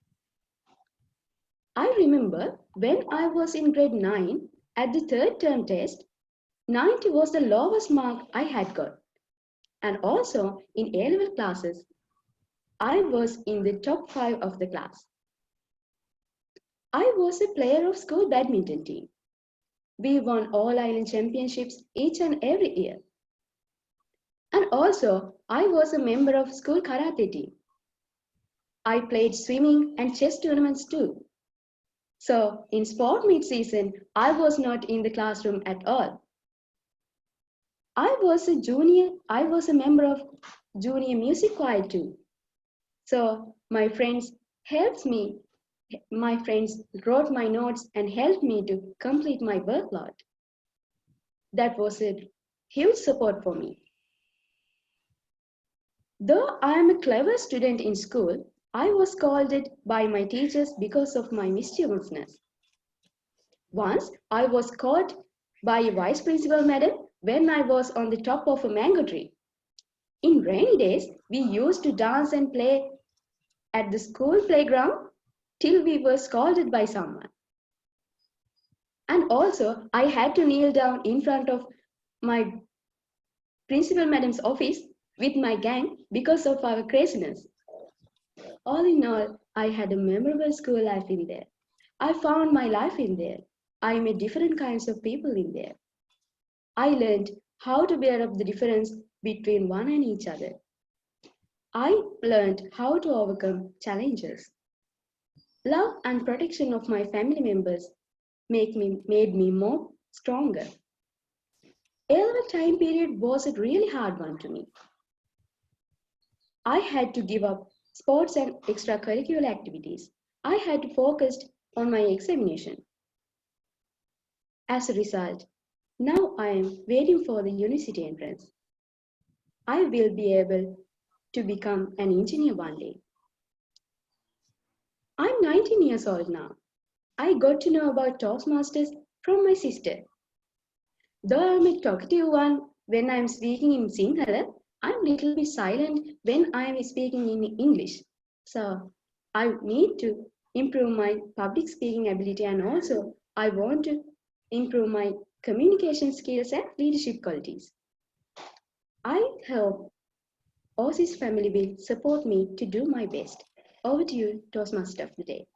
I remember when I was in grade 9, at the third term test, 90 was the lowest mark I had got. And also in A-level classes, I was in the top 5 of the class. I was a player of school badminton team. We won all island championships each and every year. And also, I was a member of school karate team. I played swimming and chess tournaments too. So in sport meet season, I was not in the classroom at all. I was a member of junior music choir too. So my friends wrote my notes and helped me to complete my workload. That was a huge support for me. Though I am a clever student in school, I was scolded by my teachers because of my mischievousness. Once, I was caught by a vice principal madam when I was on the top of a mango tree. In rainy days, we used to dance and play at the school playground till we were scolded by someone. And also, I had to kneel down in front of my principal madam's office with my gang because of our craziness. All in all, I had a memorable school life in there. I found my life in there. I met different kinds of people in there. I learned how to bear up the difference between one and each other. I learned how to overcome challenges. Love and protection of my family members made me more stronger. A-level time period was a really hard one to me. I had to give up sports and extracurricular activities. I had to focus on my examination. As a result, now I am waiting for the university entrance. I will be able to become an engineer one day. I'm 19 years old now. I got to know about Toastmasters from my sister. Though I'm a talkative one when I'm speaking in Sinhala, I'm a little bit silent when I'm speaking in English. So I need to improve my public speaking ability and also I want to improve my communication skills and leadership qualities. I hope Oasis family will support me to do my best. Over to you, Toastmaster of the day.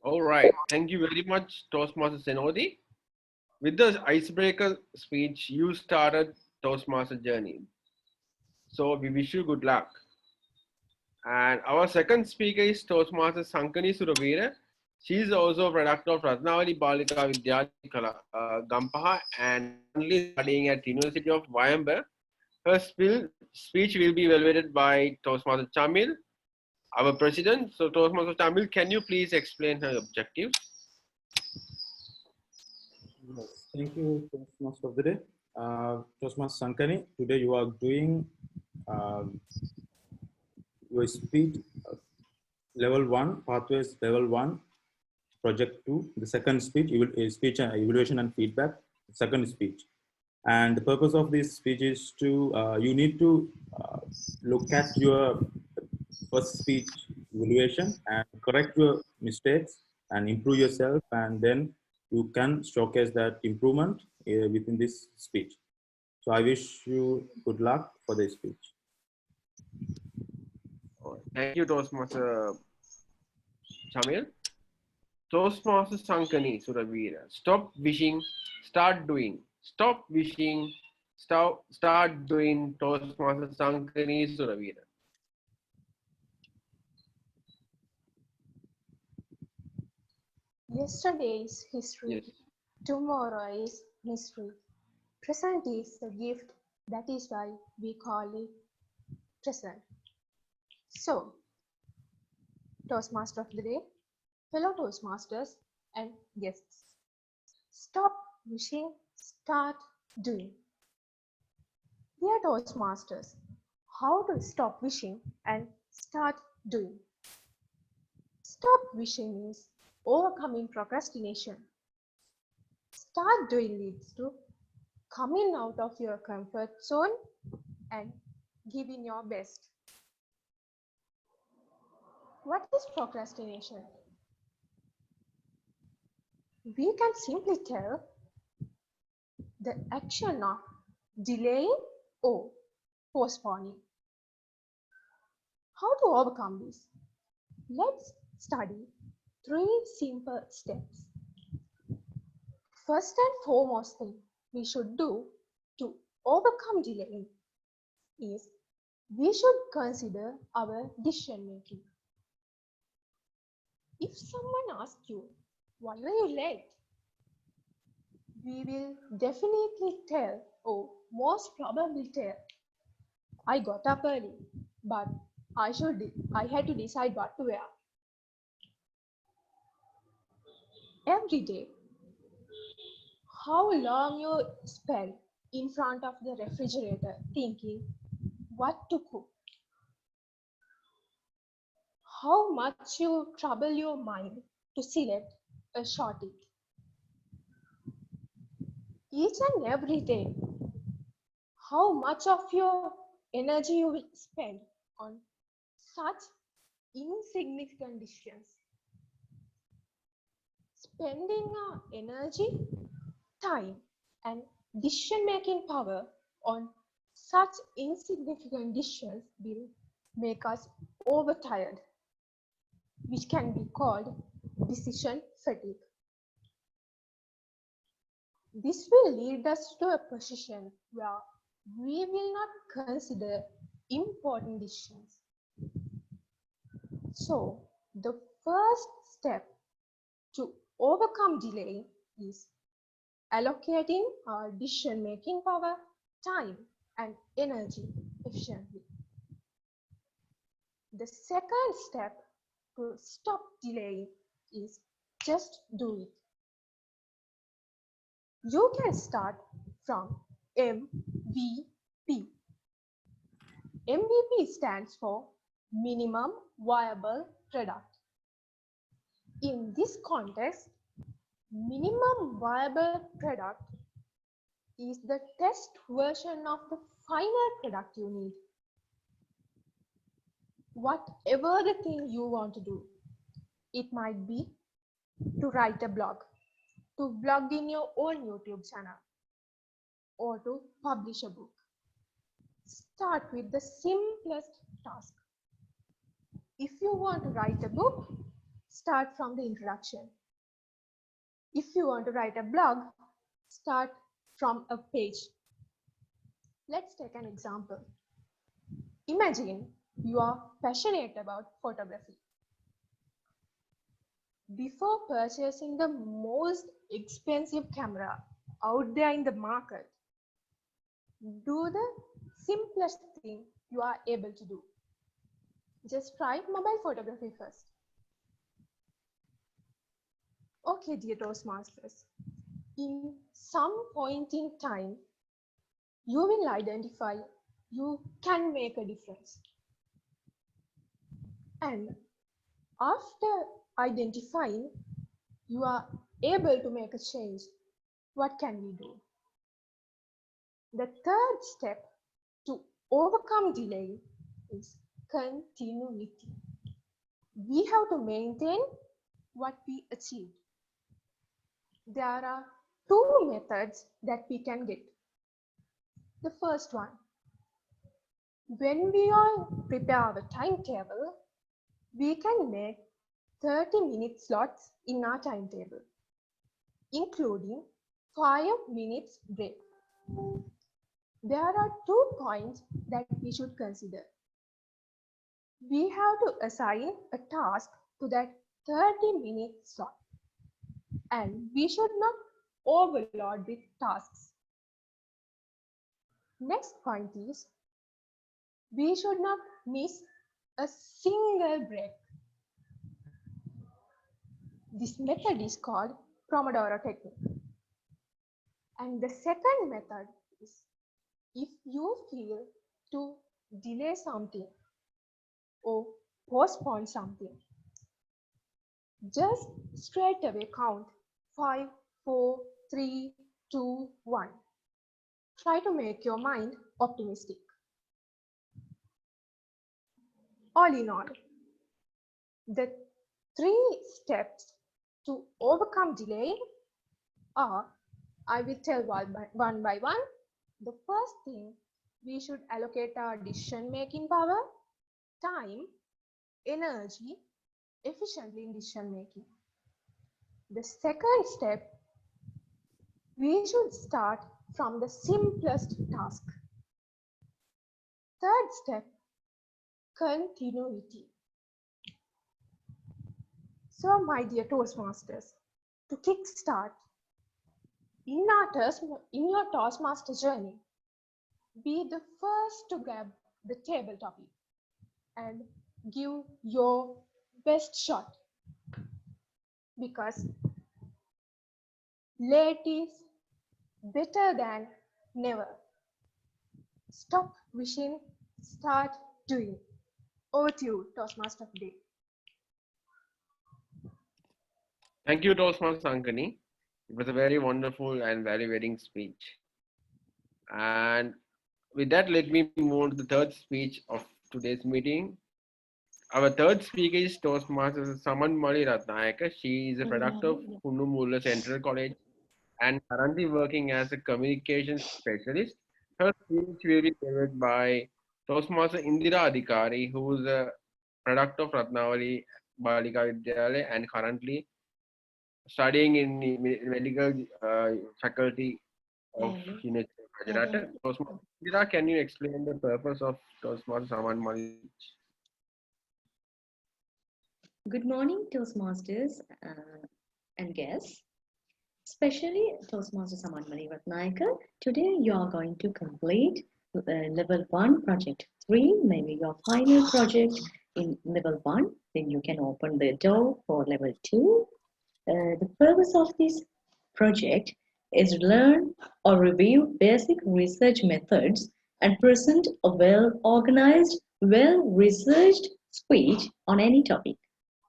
All right. Thank you very much, Toastmaster Senodi. With the icebreaker speech, you started Toastmaster journey. So we wish you good luck. And our second speaker is Toastmaster Sankani Suravira. She is also a product of Ratnavali Balika Vidyalaya, Gampaha, and currently studying at University of Coimbatore. Her speech will be evaluated by Toastmaster Chamil, our president. So Toastmaster Chamil, can you please explain her objectives? Yes, thank you, Toastmaster of the day. Toastmaster Sankani, today you are doing your speech level 1, pathways level 1, project 2. The second speech, speech and evaluation and feedback, second speech. And the purpose of this speech is to, you need to look at your first speech evaluation and correct your mistakes and improve yourself, and then you can showcase that improvement within this speech. So I wish you good luck for this speech. Thank you, Toastmaster Chamil. Toastmaster Sankani Suravira. Stop wishing, start doing. Stop wishing, start doing. Toastmaster Sankani Suravira. Yesterday is history. Yes. Tomorrow is mystery. Present is the gift. That is why we call it present. So, Toastmaster of the day, fellow Toastmasters and guests. Stop wishing, start doing. Dear Toastmasters, how to stop wishing and start doing? Stop wishing means overcoming procrastination. Start doing leads to coming out of your comfort zone and giving your best. What is procrastination? We can simply tell the action of delaying or postponing. How to overcome this? Let's study 3 simple steps. First and foremost thing we should do to overcome delaying is we should consider our decision making. If someone asks you, why were you late? We will definitely tell, or most probably tell, I got up early, but I had to decide what to wear. Every day, how long you spend in front of the refrigerator thinking what to cook? How much you trouble your mind to select a shorty? Each and every day, how much of your energy you will spend on such insignificant decisions? Spending our energy, time, and decision-making power on such insignificant decisions will make us overtired, which can be called decision fatigue. This will lead us to a position where we will not consider important decisions. So, the first step to overcome delay is allocating our decision-making power, time, and energy efficiently. The second step to stop delaying is just do it. You can start from MVP. MVP stands for minimum viable product. In this context, minimum viable product is the test version of the final product you need. Whatever the thing you want to do, it might be to write a blog, to blog in your own YouTube channel, or to publish a book. Start with the simplest task. If you want to write a book, start from the introduction. If you want to write a blog, start from a page. Let's take an example. Imagine you are passionate about photography. before purchasing the most expensive camera out there in the market, do the simplest thing you are able to do. Just try mobile photography first. Okay, dear Toastmasters, in some point in time, you will identify you can make a difference. And after identifying you are able to make a change, what can we do? The third step to overcome delay is continuity. We have to maintain what we achieved. There are two methods that we can get. The first one, when we all prepare our timetable, we can make 30-minute slots in our timetable, including 5 minutes break. There are 2 points that we should consider. We have to assign a task to that 30-minute slot, and we should not overload with tasks. Next point is, we should not miss a single break. This method is called Pomodoro technique. And the second method is, if you feel to delay something or postpone something, just straight away count 5, 4, 3, 2, 1. Try to make your mind optimistic. All in all, the 3 steps to overcome delay are, I will tell one by one. The first thing, we should allocate our decision-making power, time, energy efficiently in decision-making. The second step, we should start from the simplest task. Third step, continuity. So, my dear Toastmasters, to kickstart, in your Toastmaster journey, be the first to grab the table topic and give your best shot, because late is better than never. Stop wishing, start doing. Over to you, Toastmaster of the Day. Thank you, Toastmaster Ankani. It was a very wonderful and validating speech. And with that, let me move on to the third speech of today's meeting. Our third speaker is Toastmaster Samanthi Ratnayake. She is a product of Kunnumulla Central College and currently working as a communications specialist. Her speech will be delivered by Toastmaster Indira Adhikari, who is a product of Ratnavali Balika Vidyalaya and currently studying in medical faculty of University of Gujarat. Toastmaster Indira, can you explain the purpose of Toastmaster Samanthi? Good morning, Toastmasters and guests, especially Toastmaster Samanthi Ratnayake. Today you are going to complete level 1 project 3, maybe your final project in level 1. Then you can open the door for level 2. The purpose of this project is to learn or review basic research methods and present a well-organized, well-researched speech on any topic.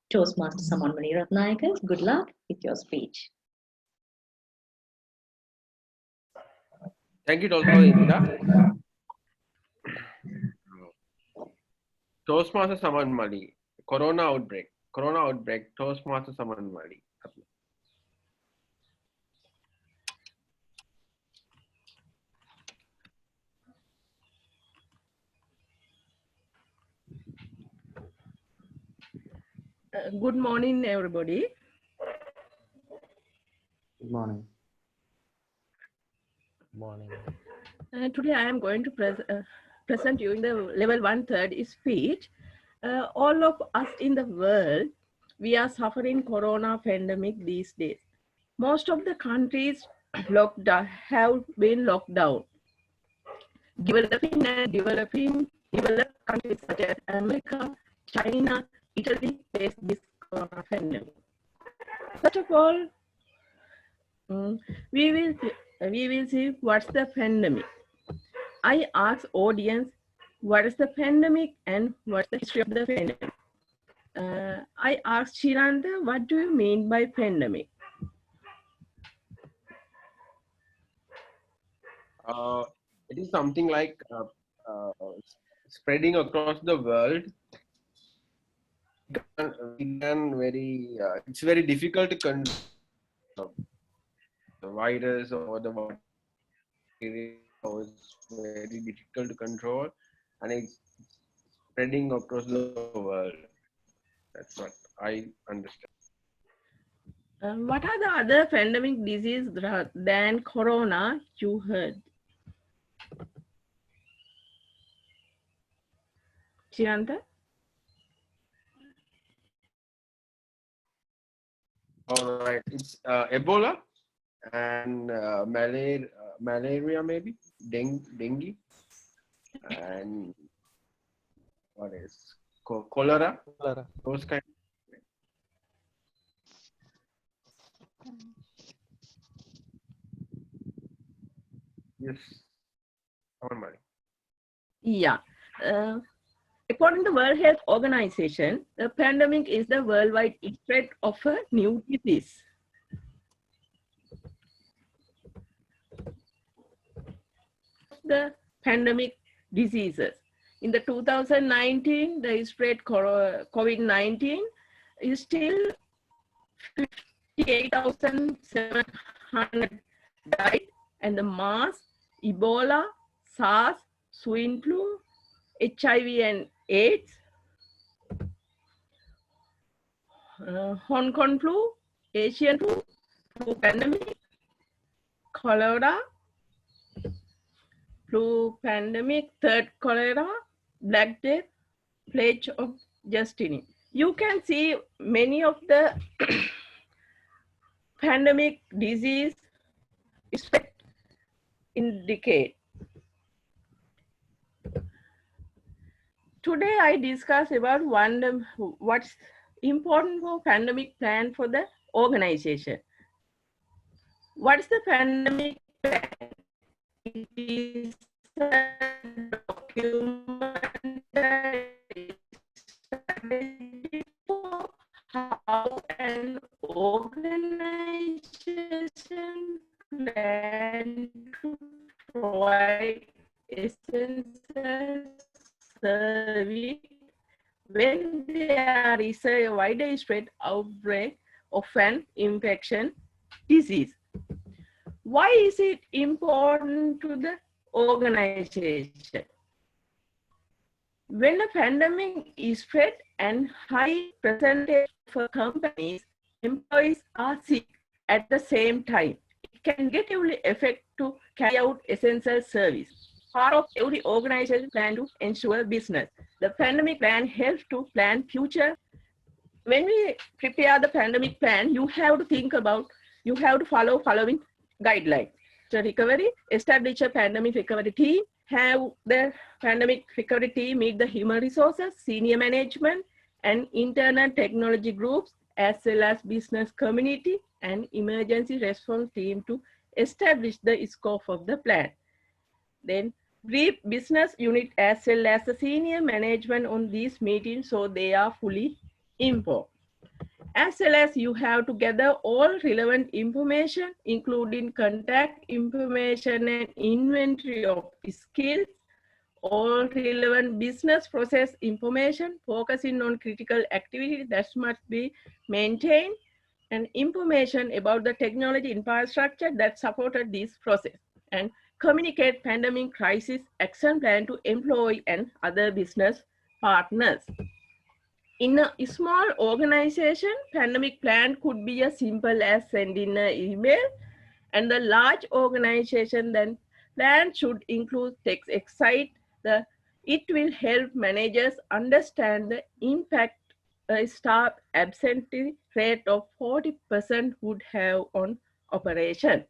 Toastmaster Samanthi Ratnayake, good luck with your speech. Thank you, Toastmaster Indira. Toastmaster Samanthi, Corona outbreak, Toastmaster Samanthi. Good morning, everybody. Good morning. Morning. Today I am going to present you in the level 1/3 speech. All of us in the world we are suffering corona pandemic these days. Most of the countries have been locked down. Developing and developed countries such as America, China, Italy face this corona pandemic. First of all, we will see what's the pandemic. I ask audience, what is the pandemic and what's the history of the pandemic? I asked Chirantha, what do you mean by pandemic? It is something like spreading across the world. It's very difficult to control the virus or the bacteria. It's very difficult to control, and it's spreading across the world. That's what I understand. What are the other pandemic diseases than corona you heard? Chirantha? All right, it's Ebola and malaria maybe, dengue, and what is cholera? Those kind. Yes. Yeah. According to World Health Organization, the pandemic is the worldwide spread of a new disease. The pandemic diseases. In the 2019, the spread COVID-19 is still 58,700 died, and the MERS, Ebola, SARS, swine flu, HIV and AIDS, Hong Kong flu, Asian flu, flu pandemic, cholera, flu pandemic, third cholera, Black Death, plague of Justinian. You can see many of the pandemic disease spread in decade. Today I discuss about what's important for pandemic plan for the organization. What's the pandemic plan? It is a document for how an organization plan to provide essential service when there is a widespread outbreak of an infection disease. Why is it important to the organization? When a pandemic is spread and high percentage of companies, employees are sick at the same time, it can negatively affect to carry out essential service. Part of every organization plan to ensure business. The pandemic plan helps to plan future. When we prepare the pandemic plan, you have to think about, you have to follow following guidelines. So recovery, establish a pandemic recovery team, have the pandemic recovery team meet the human resources, senior management, and internal technology groups, as well as business community and emergency response team to establish the scope of the plan. Then brief business unit as well as the senior management on these meetings so they are fully informed. As well as you have to gather all relevant information, including contact information and inventory of skills, all relevant business process information, focusing on critical activity that must be maintained, and information about the technology infrastructure that supported this process, and communicate pandemic crisis action plan to employee and other business partners. In a small organization, pandemic plan could be as simple as sending an email, and the large organization then plan should include text excite. It will help managers understand the impact a staff absentee rate of 40% would have on operation.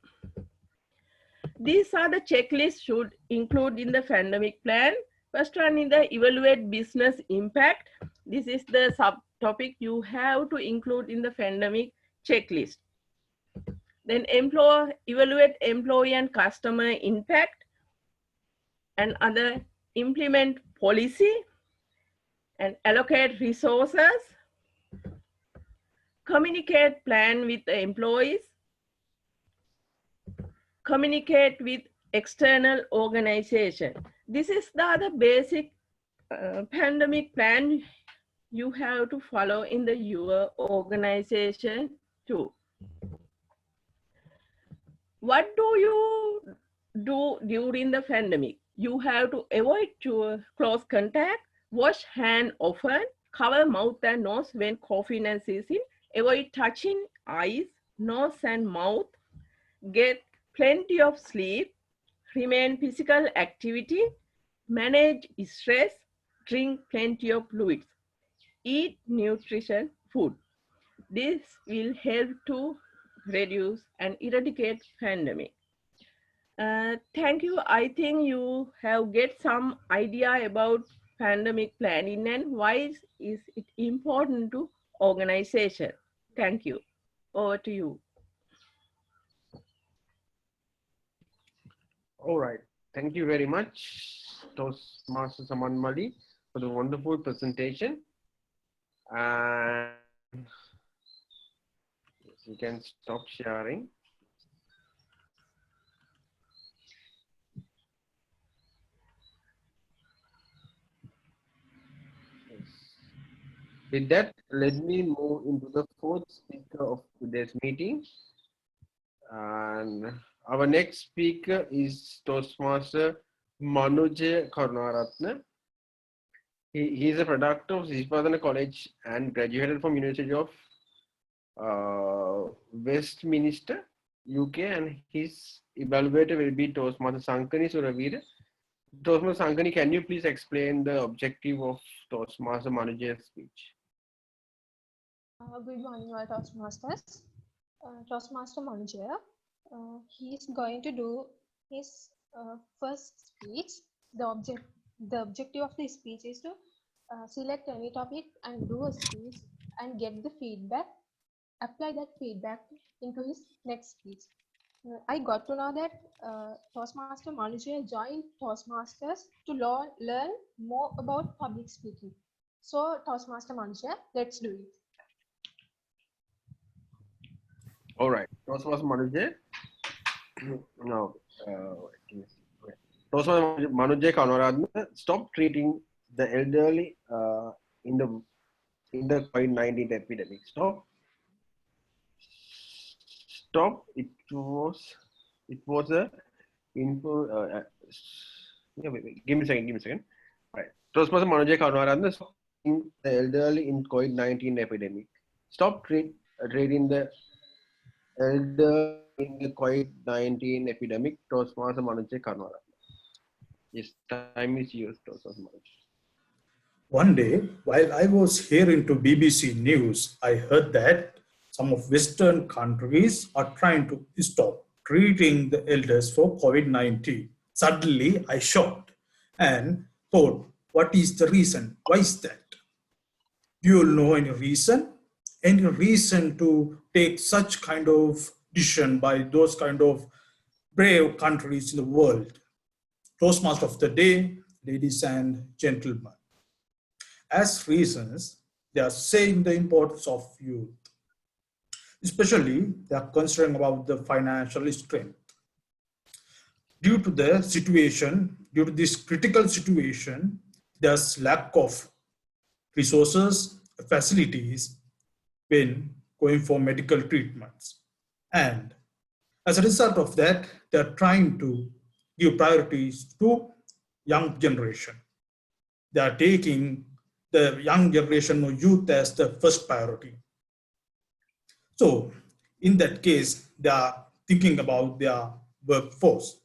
These are the checklists should include in the pandemic plan. First one is the evaluate business impact. This is the subtopic you have to include in the pandemic checklist. Then evaluate employee and customer impact, and other implement policy and allocate resources, communicate plan with the employees, communicate with external organization. This is the other basic pandemic plan you have to follow in your organization too. What do you do during the pandemic? You have to avoid close contact, wash hand often, cover mouth and nose when coughing and sneezing, avoid touching eyes, nose and mouth, get plenty of sleep, remain physical activity, manage stress, drink plenty of fluids, eat nutrition food. This will help to reduce and eradicate pandemic. Thank you. I think you have get some idea about pandemic planning and why is it important to organization. Thank you. Over to you. All right. Thank you very much, Toastmaster Samanthi, for the wonderful presentation. And you can stop sharing. With that, let me move into the fourth speaker of today's meeting. And our next speaker is Toastmaster Manuje Karunaratne. He is a product of Sirikumara College and graduated from University of Westminster, UK, and his evaluator will be Toastmaster Sankani Suravira. Toastmaster Sankani, can you please explain the objective of Toastmaster Manuje's speech? Good morning, all Toastmasters. Toastmaster Manuje, he is going to do his first speech. The objective of the speech is to select any topic and do a speech and get the feedback, apply that feedback into his next speech. I got to know that Toastmaster Manuje joined Toastmasters to learn more about public speaking. So Toastmaster Manuje, let's do it. All right, Toastmaster Manuje. Now, Toastmaster Manuje Karunaratne, stop treating the elderly in the COVID-19 epidemic. Stop. It was a info. Wait. Give me a second. All right, Toastmaster Manuje Karunaratne, stop treating the elderly in COVID-19 epidemic. Stop treating the elder in the COVID-19 epidemic. Toastmaster Manuje Karunaratne. Yes, time is yours, Toastmaster Manuje. One day, while I was hearing to BBC News, I heard that some of Western countries are trying to stop treating the elders for COVID-19. Suddenly, I shocked and thought, what is the reason? Why is that? Do you know any reason? Any reason to take such kind of decision by those kind of brave countries in the world? Toastmaster of the day, ladies and gentlemen. As reasons, they are saying the importance of youth. Especially, they are concerned about the financial strength. Due to the situation, due to this critical situation, there's lack of resources, facilities when going for medical treatments. And as a result of that, they are trying to give priorities to young generation. They are taking the young generation or youth as the first priority. So in that case, they are thinking about their workforce.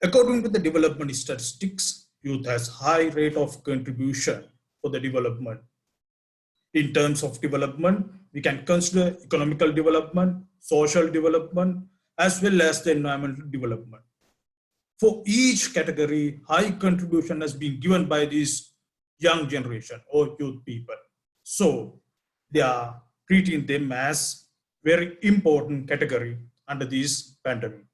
According to the development statistics, youth has high rate of contribution for the development. In terms of development, we can consider economical development, social development, as well as the environmental development. For each category, high contribution has been given by this young generation or youth people. So they are treating them as very important category under this pandemic.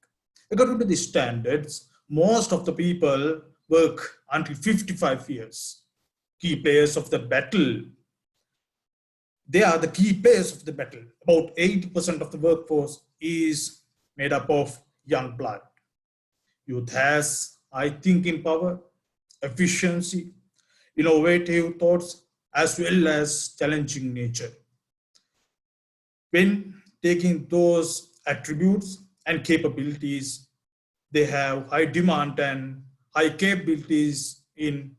According to the standards, most of the people work until 55 years. Key players of the battle, they are the key players of the battle. About 80% of the workforce is made up of young blood. Youth has high thinking power, efficiency, innovative thoughts, as well as challenging nature. When taking those attributes and capabilities, they have high demand and high capabilities in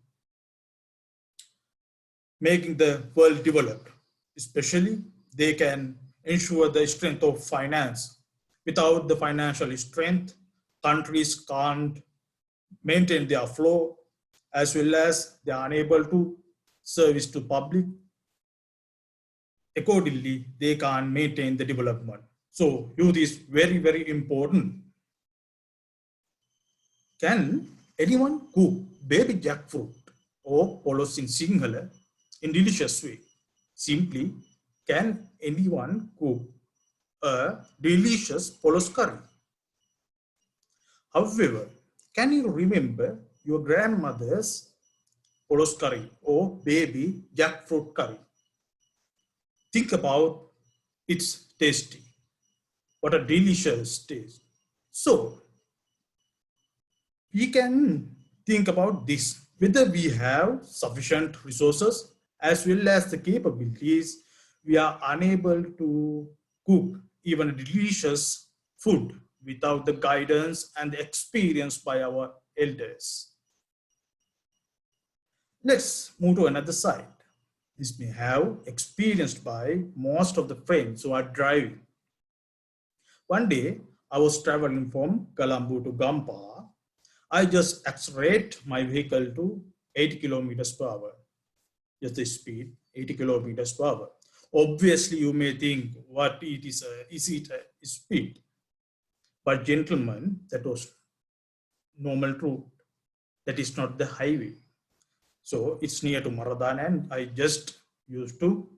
making the world developed. Especially, they can ensure the strength of finance. Without the financial strength, countries can't maintain their flow, as well as they are unable to service to public. Accordingly, they can't maintain the development. So youth is very, very important. Can anyone cook baby jackfruit or polos in Sinhala in delicious way? Simply, can anyone cook a delicious polos curry? However, can you remember your grandmother's polos curry or baby jackfruit curry? Think about its tasty. What a delicious taste. So, we can think about this, whether we have sufficient resources as well as the capabilities, we are unable to cook even a delicious food without the guidance and the experience by our elders. Let's move to another side. This may have experienced by most of the friends who are driving. One day, I was traveling from Colombo to Gampa. I just accelerate my vehicle to 80 kilometers per hour. Just the speed, 80 kilometers per hour. Obviously, you may think, what it is it a speed? But gentlemen, that was normal route. That is not the highway. So it's near to Maradan, and I just used to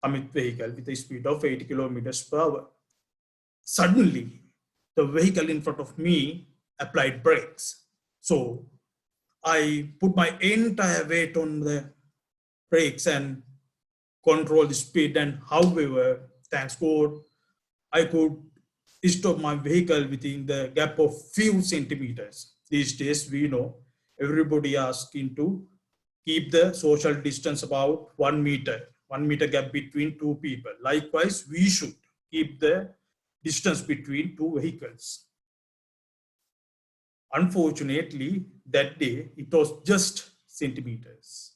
commit vehicle with a speed of 80 kilometers per hour. Suddenly, the vehicle in front of me applied brakes. So I put my entire weight on the brakes and control the speed. And however, thanks God, I could stop my vehicle within the gap of few centimeters. These days, we know everybody asking to keep the social distance about 1 meter, 1 meter gap between two people. Likewise, we should keep the distance between two vehicles. Unfortunately, that day, it was just centimeters.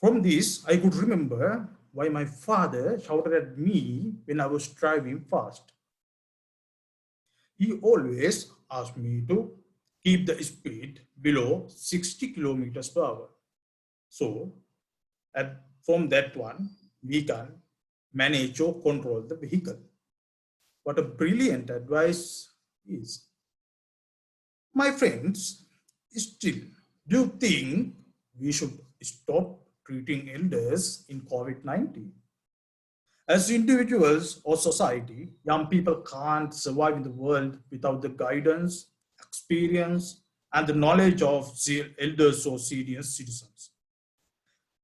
From this, I could remember why my father shouted at me when I was driving fast. He always asked me to keep the speed below 60 kilometers per hour. So, from that one, we can manage or control the vehicle. What a brilliant advice is. My friends, still, do you think we should stop treating elders in COVID-19? As individuals or society, young people can't survive in the world without the guidance, experience, and the knowledge of elders or senior citizens.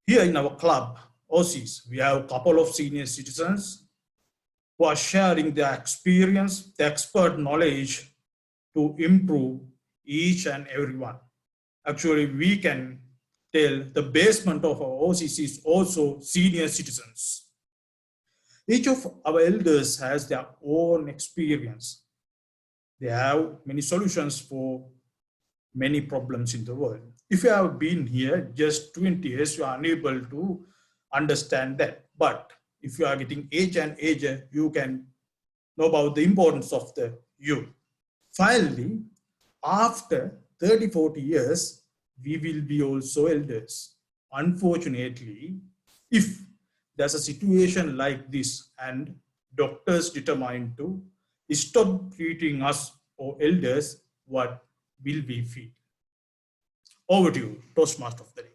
Here in our club, Oasis, we have a couple of senior citizens who are sharing their experience, their expert knowledge to improve each and every one. Actually, we can tell the basement of our Oasis is also senior citizens. Each of our elders has their own experience. They have many solutions for many problems in the world. If you have been here just 20 years, you are unable to understand that. But if you are getting age and age, you can know about the importance of the youth. Finally, after 30-40 years, we will be also elders. Unfortunately, if there's a situation like this and doctors determine to stop treating us or elders, what will we feel? Over to you, Toastmaster of the day.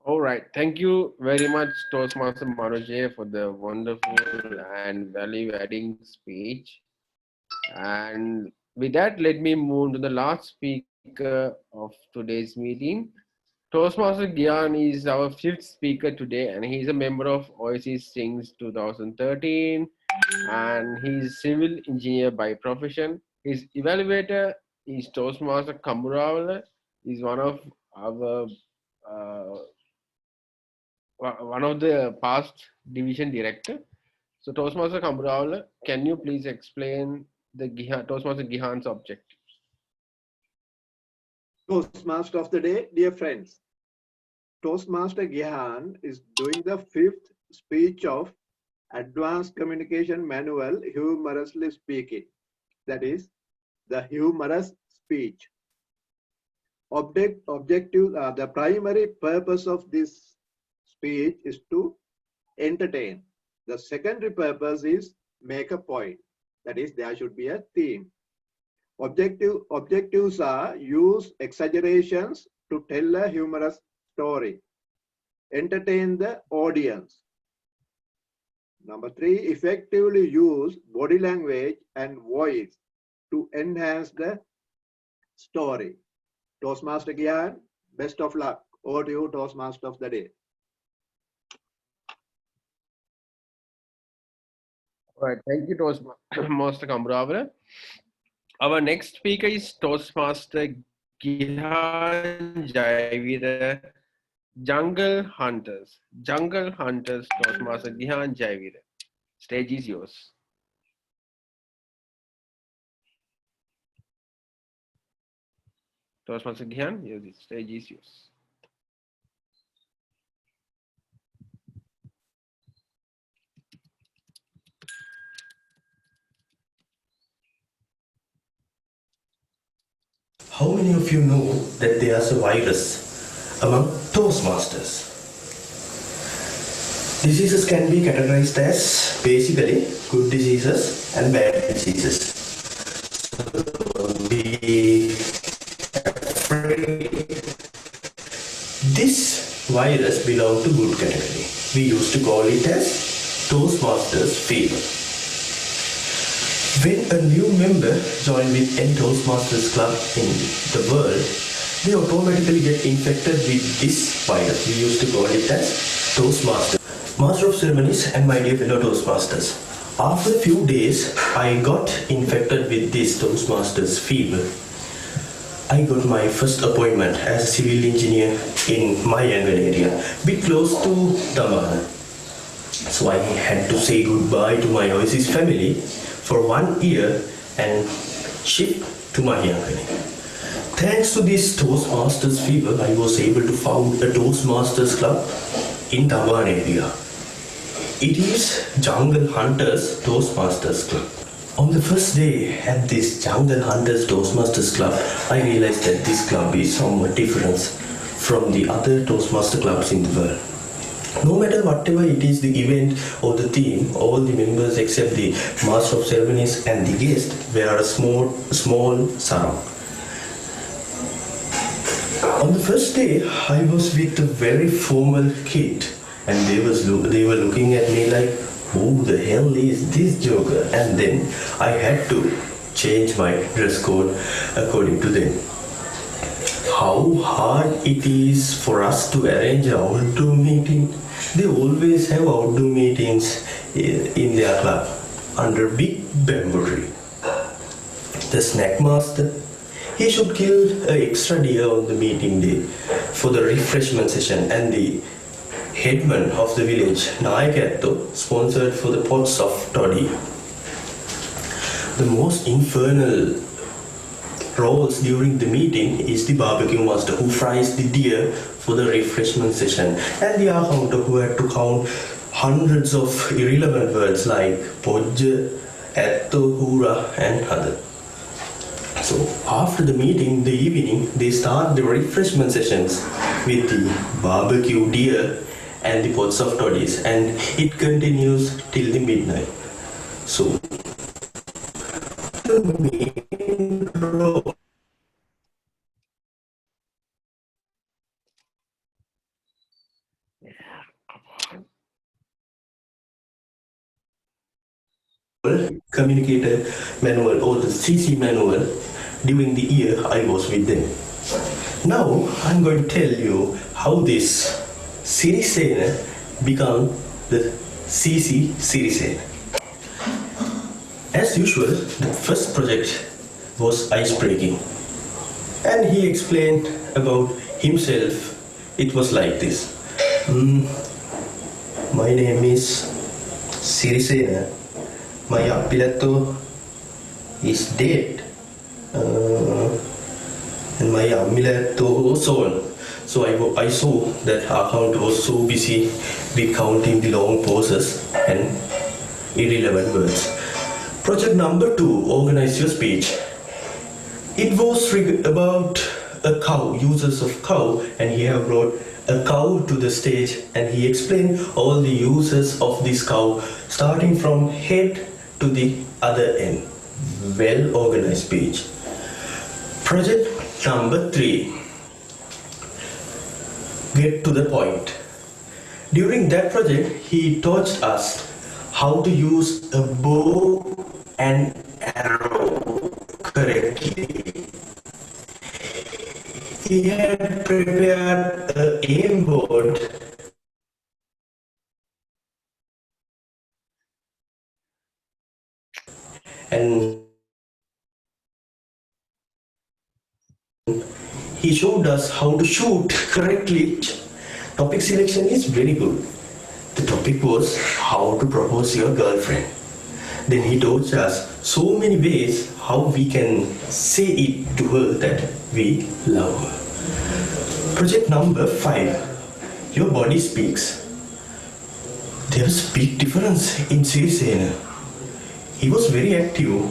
All right. Thank you very much, Toastmaster Manoj, for the wonderful and value-adding speech. And with that, let me move to the last speaker of today's meeting. Toastmaster Gyan is our 5th speaker today, and he's a member of Oasis since 2013, and he's civil engineer by profession. His evaluator is Toastmaster Kamburawala. He's one of our one of the past division director. So Toastmaster Kamburawala, can you please explain the Toastmaster Gihan's objectives? Toastmaster of the day, dear friends. Toastmaster Gihan is doing the 5th speech of Advanced Communication Manual, humorously speaking. That is the humorous speech. The primary purpose of this speech is to entertain. The secondary purpose is make a point. That is, there should be a theme. Objectives are use exaggerations to tell a humorous story. Entertain the audience. Number 3, effectively use body language and voice to enhance the story. Toastmaster Gyan, best of luck. Over to you, Toastmaster of the day. All right, thank you, Toastmaster Kamburawala. Our next speaker is Toastmaster Gihan Jaivira, Jungle Hunters. Jungle Hunters, Toastmaster Dilhan Jaivira. Stage is yours. Toastmaster Dilhan, the stage is yours. How many of you know that there's a virus among Toastmasters? Diseases can be categorized as basically good diseases and bad diseases. So be afraid. This virus belongs to good category. We used to call it as Toastmasters fever. When a new member joins with any Toastmasters club in the world, they automatically get infected with this virus. We used to call it as Toastmasters. Master of Ceremonies and my dear fellow Toastmasters, after a few days, I got infected with this Toastmasters fever. I got my first appointment as a civil engineer in Mayur area, a bit close to Dahanayake. So I had to say goodbye to my Oasis family for 1 year and shift to Mayur. Thanks to this Toastmasters fever, I was able to found a Toastmasters club in Dahanayake area. It is Jungle Hunters Toastmasters Club. On the first day at this Jungle Hunters Toastmasters Club, I realized that this club is somewhat different from the other Toastmaster clubs in the world. No matter whatever it is, the event or the theme, all the members except the Master of Ceremonies and the guest were a small surround. On the first day, I was with a very formal kid, and they were looking at me like, who the hell is this joker? And then I had to change my dress code according to them. How hard it is for us to arrange an outdoor meeting. They always have outdoor meetings in their club under big bamboo tree. The snack master, he should kill an extra deer on the meeting day for the refreshment session, and the headman of the village, Nayakatto, sponsored for the pots of toddy. The most infernal roles during the meeting is the barbecue master, who fries the deer for the refreshment session, and the accountant, who had to count hundreds of irrelevant words like podja, atto, hura, and other. So So after the meeting, in the evening, they start the refreshment sessions with the barbecue deer and the pots of toddies, and it continues till the midnight. So the main role communicator manual or the CC manual during the year I was with them. Now I'm going to tell you how this Sirisena became the CC Sirisena. As usual, the first project was ice breaking, and he explained about himself. It was like this. My name is Sirisena. My appilatto is dead, and my ammilatto so on. So I saw that account was so busy with counting the long pauses and irrelevant words. Project number 2, organize your speech. It was about a cow, uses of cow, and he have brought a cow to the stage, and he explained all the uses of this cow, starting from head to the other end. Well organized speech. Project number 3. Get to the point. During that project, he taught us how to use a bow and arrow correctly. He had prepared an aim board and he showed us how to shoot correctly. Topic selection is very good. The topic was how to propose your girlfriend. Then he taught us so many ways how we can say it to her that we love her. Project number 5. Your body speaks. There is a big difference in Sirisena. He was very active,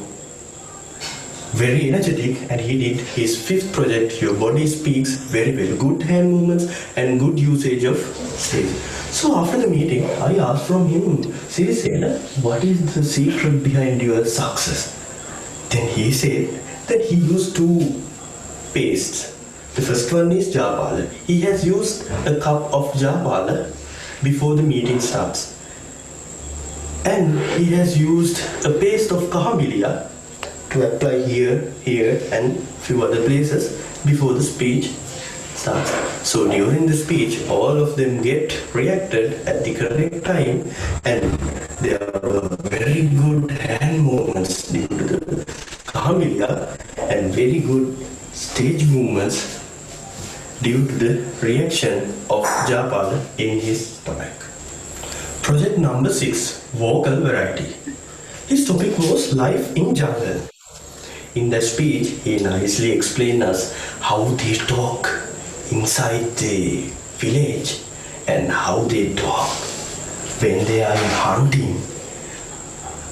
very energetic, and he did his 5th project, Your Body Speaks, very well. Good hand movements and good usage of stage. So after the meeting, I asked from him, Sirisena, what is the secret behind your success? Then he said that he used 2 pastes. The first one is Japala. He has used a cup of Japala before the meeting starts. And he has used a paste of Kahamilia to apply here, here and few other places before the speech starts. So during the speech, all of them get reacted at the correct time, and there are very good hand movements due to the Kahamilia and very good stage movements due to the reaction of Japala in his stomach. Project number 6, vocal variety. His topic was life in jungle. In the speech, he nicely explained us how they talk inside the village and how they talk when they are hunting,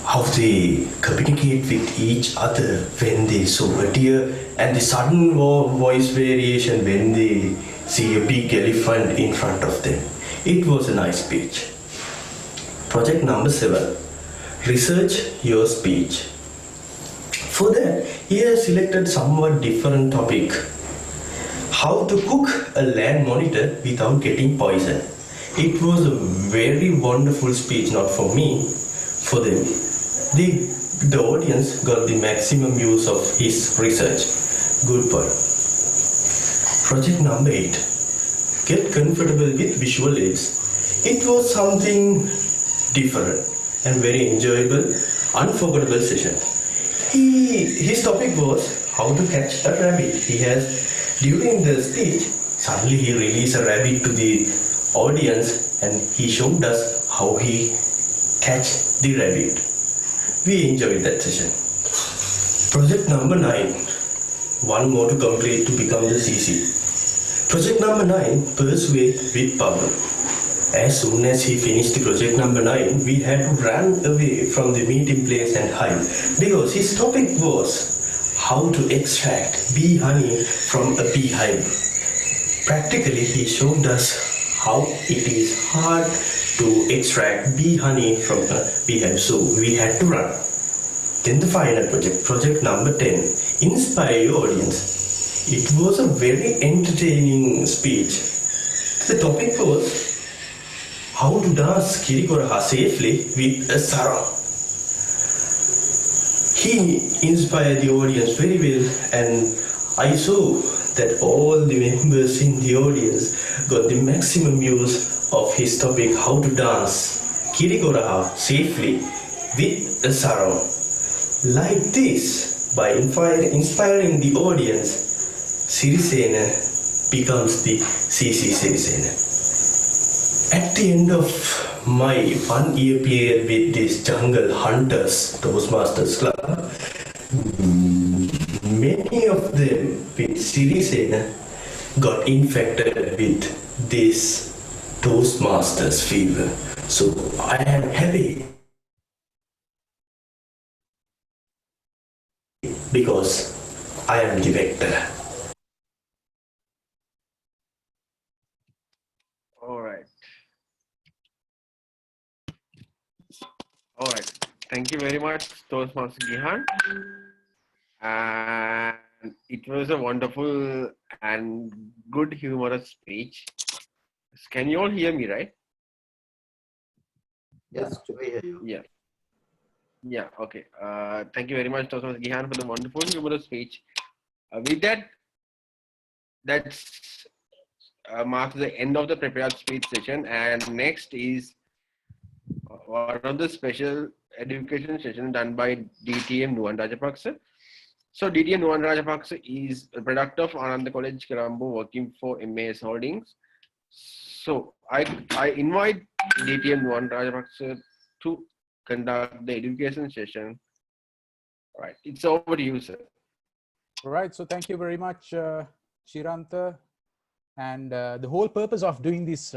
how they communicate with each other when they saw a deer, and the sudden voice variation when they see a big elephant in front of them. It was a nice speech. Project number 7, research your speech. For that, he has selected somewhat different topic. How to cook a land monitor without getting poisoned. It was a very wonderful speech, not for me, for them. The audience got the maximum use of his research. Good point. Project number 8. Get comfortable with visual aids. It was something different and very enjoyable, unforgettable session. His topic was how to catch a rabbit. During the speech, suddenly he released a rabbit to the audience and he showed us how he catch the rabbit. We enjoyed that session. Project number 9. One more to complete to become the CC. Project number 9, persuade with power. As soon as he finished the project number 9, we had to run away from the meeting place and hide, because his topic was how to extract bee honey from a beehive. Practically, he showed us how it is hard to extract bee honey from a beehive, so we had to run. Then the final project number 10, inspire your audience. It was a very entertaining speech. The topic was how to dance Kirikoraha safely with a sarong. He inspired the audience very well, and I saw that all the members in the audience got the maximum use of his topic, how to dance Kirikoraha safely with a sarong. Like this, by inspiring the audience, Sirisena becomes the CC Sirisena. At the end of my 1 year period with this Jungle Hunters Toastmasters Club, many of them with Sirisena got infected with this Toastmasters fever. So I am happy because I am the vector. All right. All right. Thank you very much, Toastmaster Dilhan. And it was a wonderful and good humorous speech. Can you all hear me, right? Yes, I hear you. Yeah. Yeah, okay. Thank you very much, Toastmaster Dilhan, for the wonderful humorous speech. With that, that's marks the end of the prepared speech session. And next is one of the special education session done by DTM Nuwan Rajapaksa. So DTM Nuwan Rajapaksa is a product of Ananda College, Colombo, working for MAS Holdings. So I invite DTM Nuwan Rajapaksa to conduct the education session. All right, it's over to you, sir. All right, so thank you very much, Chirantha. And the whole purpose of doing this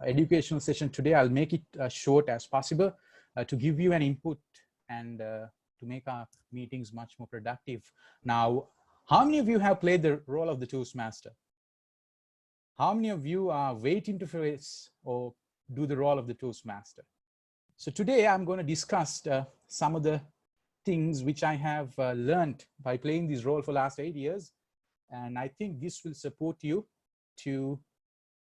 educational session today, I'll make it short as possible to give you an input and to make our meetings much more productive. Now, how many of you have played the role of the Toastmaster? How many of you are waiting to face or do the role of the Toastmaster? So today I'm going to discuss some of the things which I have learned by playing this role for the last 8 years. And I think this will support you to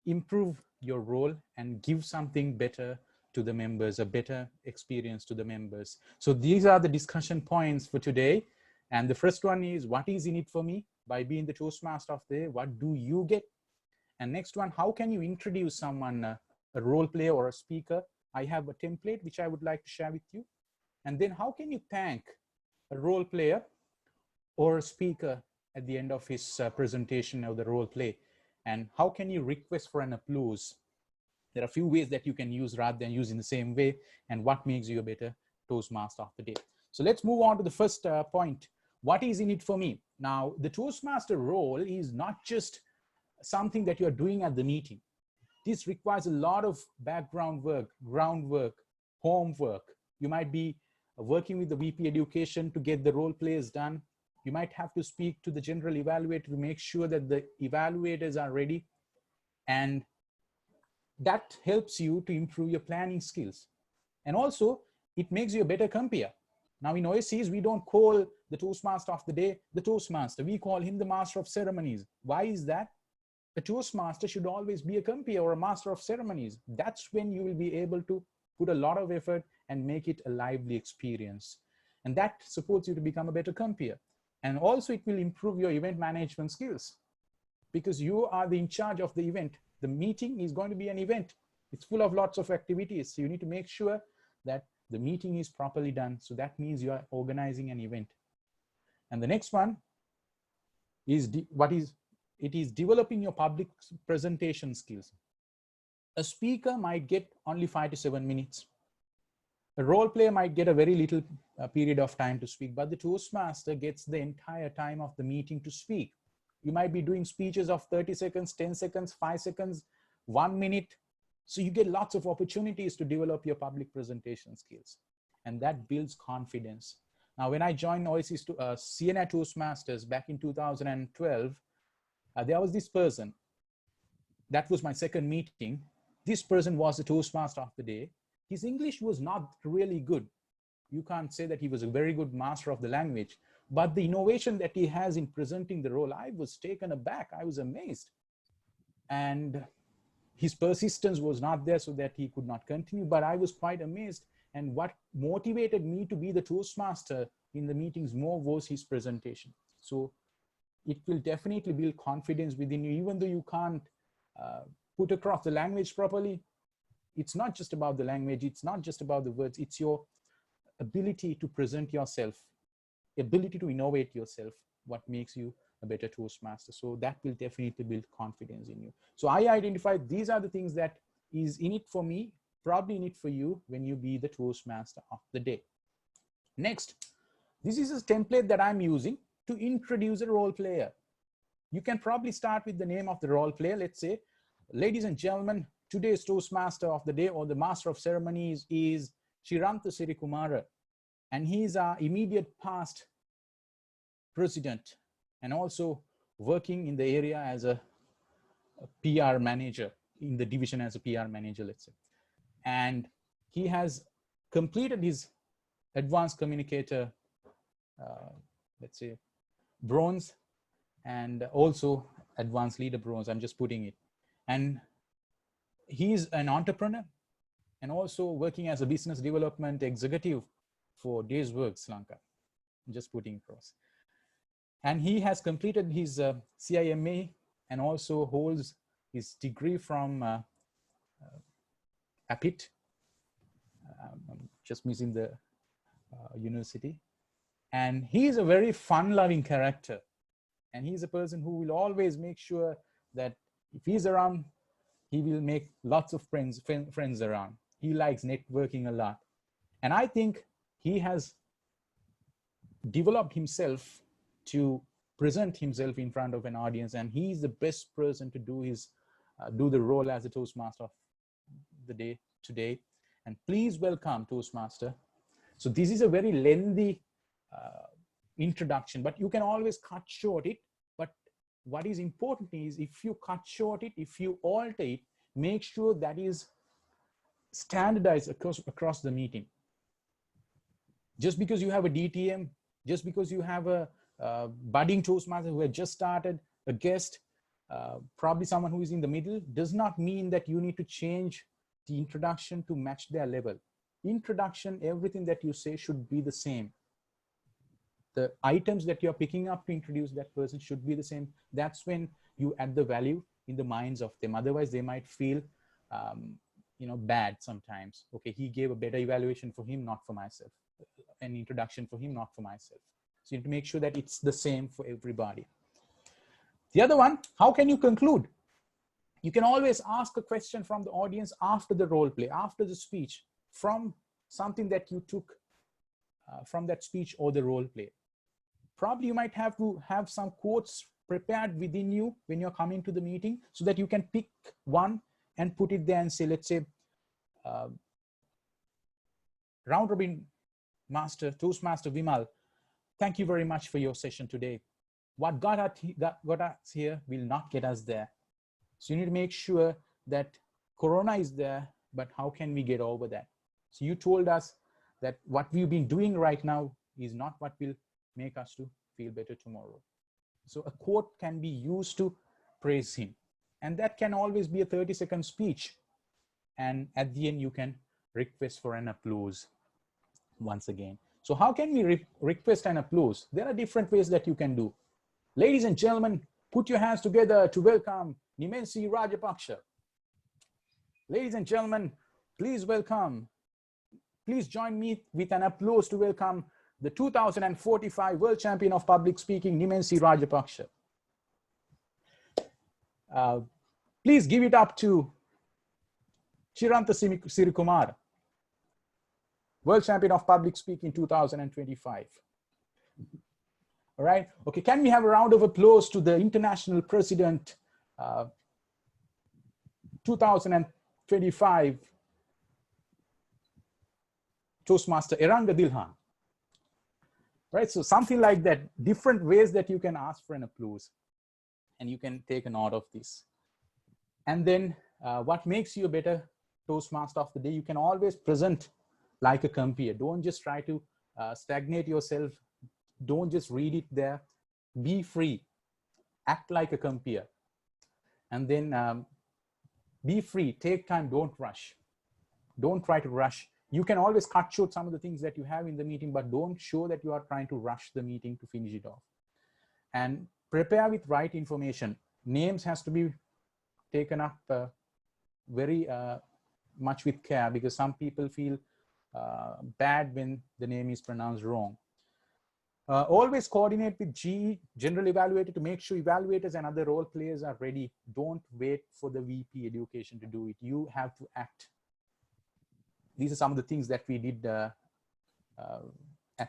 improve your role and give something better to the members, a better experience to the members. So these are the discussion points for today. And the first one is, what is in it for me by being the Toastmaster of the day? What do you get? And next one, how can you introduce someone, a role player or a speaker? I have a template which I would like to share with you. And then how can you thank a role player or a speaker at the end of his presentation of the role play? And how can you request for an applause? There are a few ways that you can use rather than use in the same way, and what makes you a better Toastmaster of the day. So let's move on to the first point. What is in it for me? Now, the Toastmaster role is not just something that you're doing at the meeting. This requires a lot of background work, groundwork, homework. You might be working with the VP Education to get the role plays done. You might have to speak to the general evaluator to make sure that the evaluators are ready. And that helps you to improve your planning skills. And also, it makes you a better compere. Now in Oasis, we don't call the Toastmaster of the day the Toastmaster. We call him the Master of Ceremonies. Why is that? A Toastmaster should always be a compere or a Master of Ceremonies. That's when you will be able to put a lot of effort and make it a lively experience. And that supports you to become a better compere. And also it will improve your event management skills because you are in charge of the event. The meeting is going to be an event. It's full of lots of activities. So you need to make sure that the meeting is properly done. So that means you are organizing an event. And the next one is it is developing your public presentation skills. A speaker might get only 5 to 7 minutes. A role player might get a very little period of time to speak, but the Toastmaster gets the entire time of the meeting to speak. You might be doing speeches of 30 seconds, 10 seconds, 5 seconds, 1 minute. So you get lots of opportunities to develop your public presentation skills, and that builds confidence. Now, when I joined Oasis Siyane Toastmasters back in 2012, there was this person. That was my second meeting. This person was the Toastmaster of the day. His English was not really good. You can't say that he was a very good master of the language, but the innovation that he has in presenting the role, I was taken aback. I was amazed. And his persistence was not there so that he could not continue, but I was quite amazed. And what motivated me to be the Toastmaster in the meetings more was his presentation. So it will definitely build confidence within you, even though you can't put across the language properly. It's not just about the language. It's not just about the words. It's your ability to present yourself, ability to innovate yourself, what makes you a better Toastmaster. So that will definitely build confidence in you. So I identified these are the things that is in it for me, probably in it for you when you be the Toastmaster of the day. Next, this is a template that I'm using to introduce a role player. You can probably start with the name of the role player. Let's say, ladies and gentlemen, today's Toastmaster of the day or the Master of Ceremonies is Chirantha Sirikumara, and he's our immediate past president and also working in the area as a PR manager, in the division as a PR manager, let's say. And he has completed his advanced communicator, let's say, bronze, and also advanced leader bronze. I'm just putting it. And he's an entrepreneur and also working as a business development executive for Days Work Sri Lanka. I'm just putting it across. And he has completed his CIMA and also holds his degree from APIT. I'm just missing the university. And he's a very fun-loving character. And he's a person who will always make sure that if he's around, he will make lots of friends around. He likes networking a lot. And I think he has developed himself to present himself in front of an audience, and he's the best person to do his do the role as a Toastmaster of the day today. And please welcome Toastmaster. So this is a very lengthy introduction, but you can always cut short it. But what is important is if you cut short it, if you alter it, make sure that is standardized across the meeting. Just because you have a DTM, just because you have a budding Toastmaster who had just started, a guest, probably someone who is in the middle, does not mean that you need to change the introduction to match their level. Introduction, everything that you say should be the same. The items that you're picking up to introduce that person should be the same. That's when you add the value in the minds of them. Otherwise, they might feel bad sometimes. Okay, he gave a better evaluation for him, not for myself. An introduction for him, not for myself. So you need to make sure that it's the same for everybody. The other one, how can you conclude? You can always ask a question from the audience after the role play, after the speech, from something that you took from that speech or the role play. Probably you might have to have some quotes prepared within you when you're coming to the meeting so that you can pick one and put it there and say, let's say, round robin master, Toastmaster Vimal, thank you very much for your session today. What got us here will not get us there. So you need to make sure that Corona is there, but how can we get over that? So you told us that what we've been doing right now is not what will make us to feel better tomorrow. So a quote can be used to praise him. And that can always be a 30-second speech. And at the end, you can request for an applause once again. So how can we request an applause? There are different ways that you can do. Ladies and gentlemen, put your hands together to welcome Nimensi Rajapaksha. Ladies and gentlemen, please join me with an applause to welcome the 2045 World Champion of Public Speaking, Nimensi Rajapaksha. Please give it up to Chirantha Sirikumara, World Champion of Public Speaking 2025. All right. Okay. Can we have a round of applause to the International President 2025 Toastmaster Eranga Dilhan. right? So something like that, different ways that you can ask for an applause, and you can take a note of this. And then what makes you a better Toastmaster of the day? You can always present like a compeer. Don't just try to stagnate yourself. Don't just read it there. Be free. Act like a compeer. And then be free. Take time. Don't rush. Don't try to rush. You can always cut short some of the things that you have in the meeting, but don't show that you are trying to rush the meeting to finish it off. And prepare with right information. Names has to be taken up very much with care, because some people feel bad when the name is pronounced wrong. Always coordinate with GE, General Evaluator, to make sure evaluators and other role players are ready. Don't wait for the VP Education to do it. You have to act. These are some of the things that we did at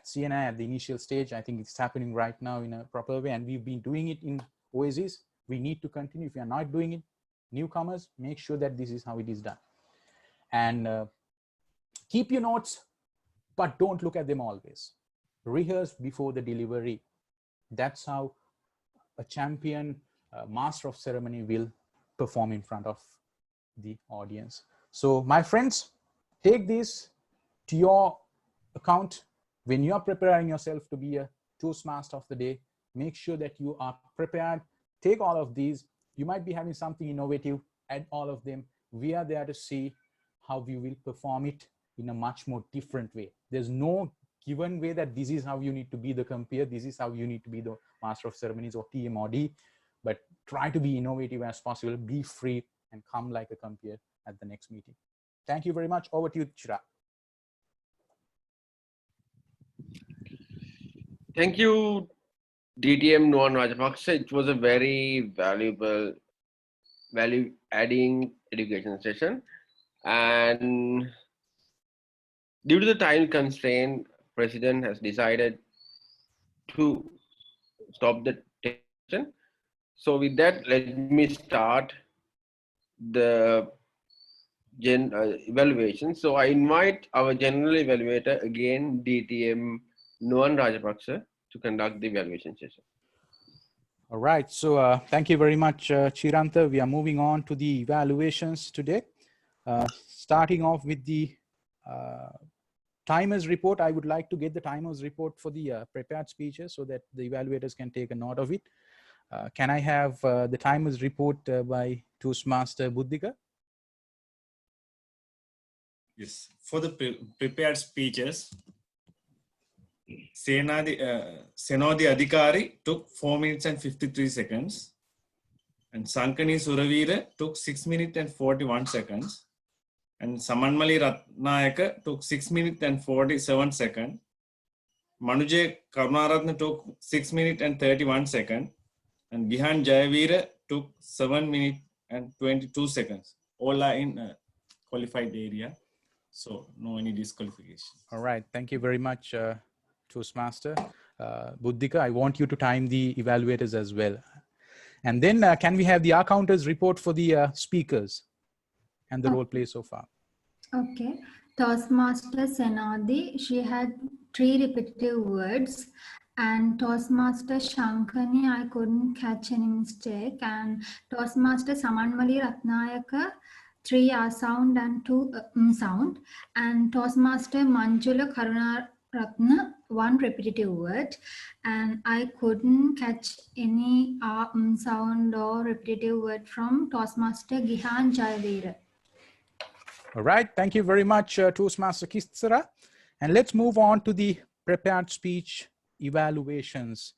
Siyane at the initial stage. I think it's happening right now in a proper way, and we've been doing it in Oasis. We need to continue. If we are not doing it, newcomers, make sure that this is how it is done. And keep your notes, but don't look at them always. Rehearse before the delivery. That's how a champion master of ceremony will perform in front of the audience. So my friends, take this to your account when you are preparing yourself to be a Toastmaster of the day. Make sure that you are prepared. Take all of these. You might be having something innovative. Add all of them. We are there to see how we will perform it in a much more different way. There's no given way that this is how you need to be the compeer, this is how you need to be the master of ceremonies or TMOD, but try to be innovative as possible, be free, and come like a compeer at the next meeting. Thank you very much. Over to you, Chira. Thank you, DTM Nuwan Rajapaksa. It was a very valuable, value-adding education session. And due to the time constraint, President has decided to stop the session. So with that, let me start the evaluation. So I invite our general evaluator again, DTM Nuwan Rajapaksa, to conduct the evaluation session. All right, so thank you very much, Chirantha. We are moving on to the evaluations today. Starting off with the timers report. I would like to get the timers report for the prepared speeches so that the evaluators can take a note of it. Can I have the timers report by Toastmaster Buddhika? Yes, for the prepared speeches, Senodi Adhikari took 4 minutes and 53 seconds. And Sankani Suravira took 6 minutes and 41 seconds. And Samanthi Ratnayake took 6 minutes and 47 seconds. Manuje Karunaratne took 6 minutes and 31 seconds. And Dilhan Jayavira took 7 minutes and 22 seconds. All are in qualified area. So no any disqualification. All right, thank you very much, Toastmaster. Buddhika, I want you to time the evaluators as well. And then can we have the accounters report for the speakers and the role play so far? Okay. Toastmaster Senadi, she had 3 repetitive words. And Toastmaster Shankani, I couldn't catch any mistake. And Toastmaster Samanthi Ratnayake, 3 R sound and 2 sound. And Toastmaster Manjula Karunaratne, 1 repetitive word. And I couldn't catch any R sound or repetitive word from Toastmaster Dilhan Jayavira. All right, thank you very much, Toastmaster Kistara. And let's move on to the prepared speech evaluations.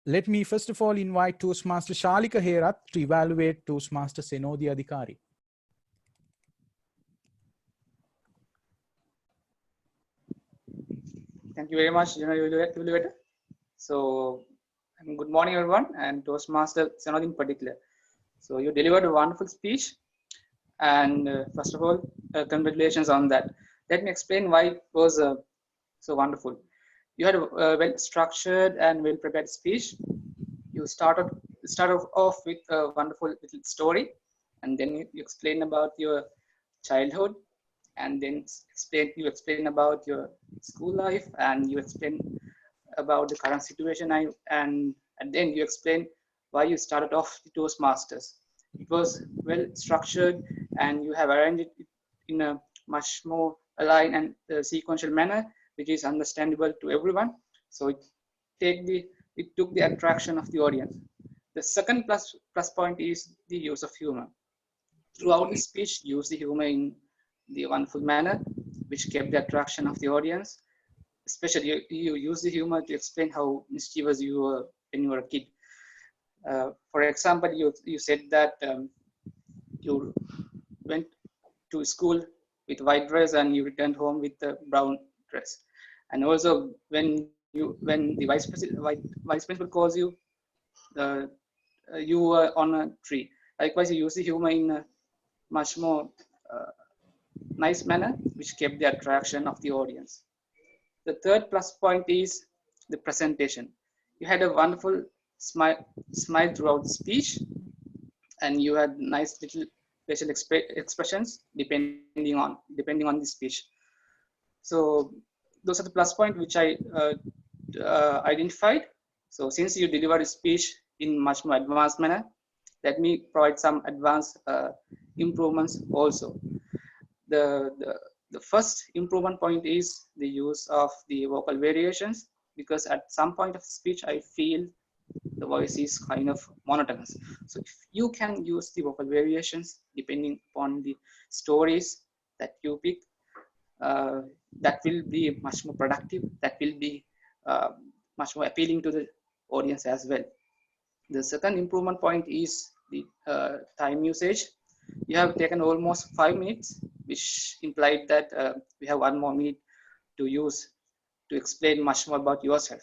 Let me first of all invite Toastmaster Shalika Herat to evaluate Toastmaster Senodi Adhikari. Thank you very much, General Evaluator. So, good morning, everyone, and Toastmaster Senodi in particular. So, you delivered a wonderful speech. And first of all, congratulations on that. Let me explain why it was so wonderful. You had a well-structured and well-prepared speech. You started off with a wonderful little story, and then you explained about your childhood, and then you explain about your school life, and you explain about the current situation, and then you explain why you started off the Toastmasters. It was well structured, and you have arranged it in a much more aligned and sequential manner, which is understandable to everyone. So it took the attraction of the audience. The second plus point is the use of humor. Throughout the speech, use the humor in the wonderful manner, which kept the attraction of the audience. Especially, you use the humor to explain how mischievous you were when you were a kid. For example, you said that you went to school with white dress and you returned home with a brown dress. And also, when the vice principal calls you, you were on a tree. Likewise, you use the humor in a much more nice manner, which kept the attraction of the audience. The third plus point is the presentation. You had a wonderful smile throughout the speech, and you had nice little facial expressions depending on the speech. So those are the plus points which I identified. So since you delivered a speech in much more advanced manner, let me provide some advanced improvements also. The first improvement point is the use of the vocal variations, because at some point of speech I feel the voice is kind of monotonous. So if you can use the vocal variations depending upon the stories that you pick, that will be much more productive, that will be much more appealing to the audience as well. The second improvement point is the time usage. You have taken almost 5 minutes, which implied that we have 1 more minute to use to explain much more about yourself.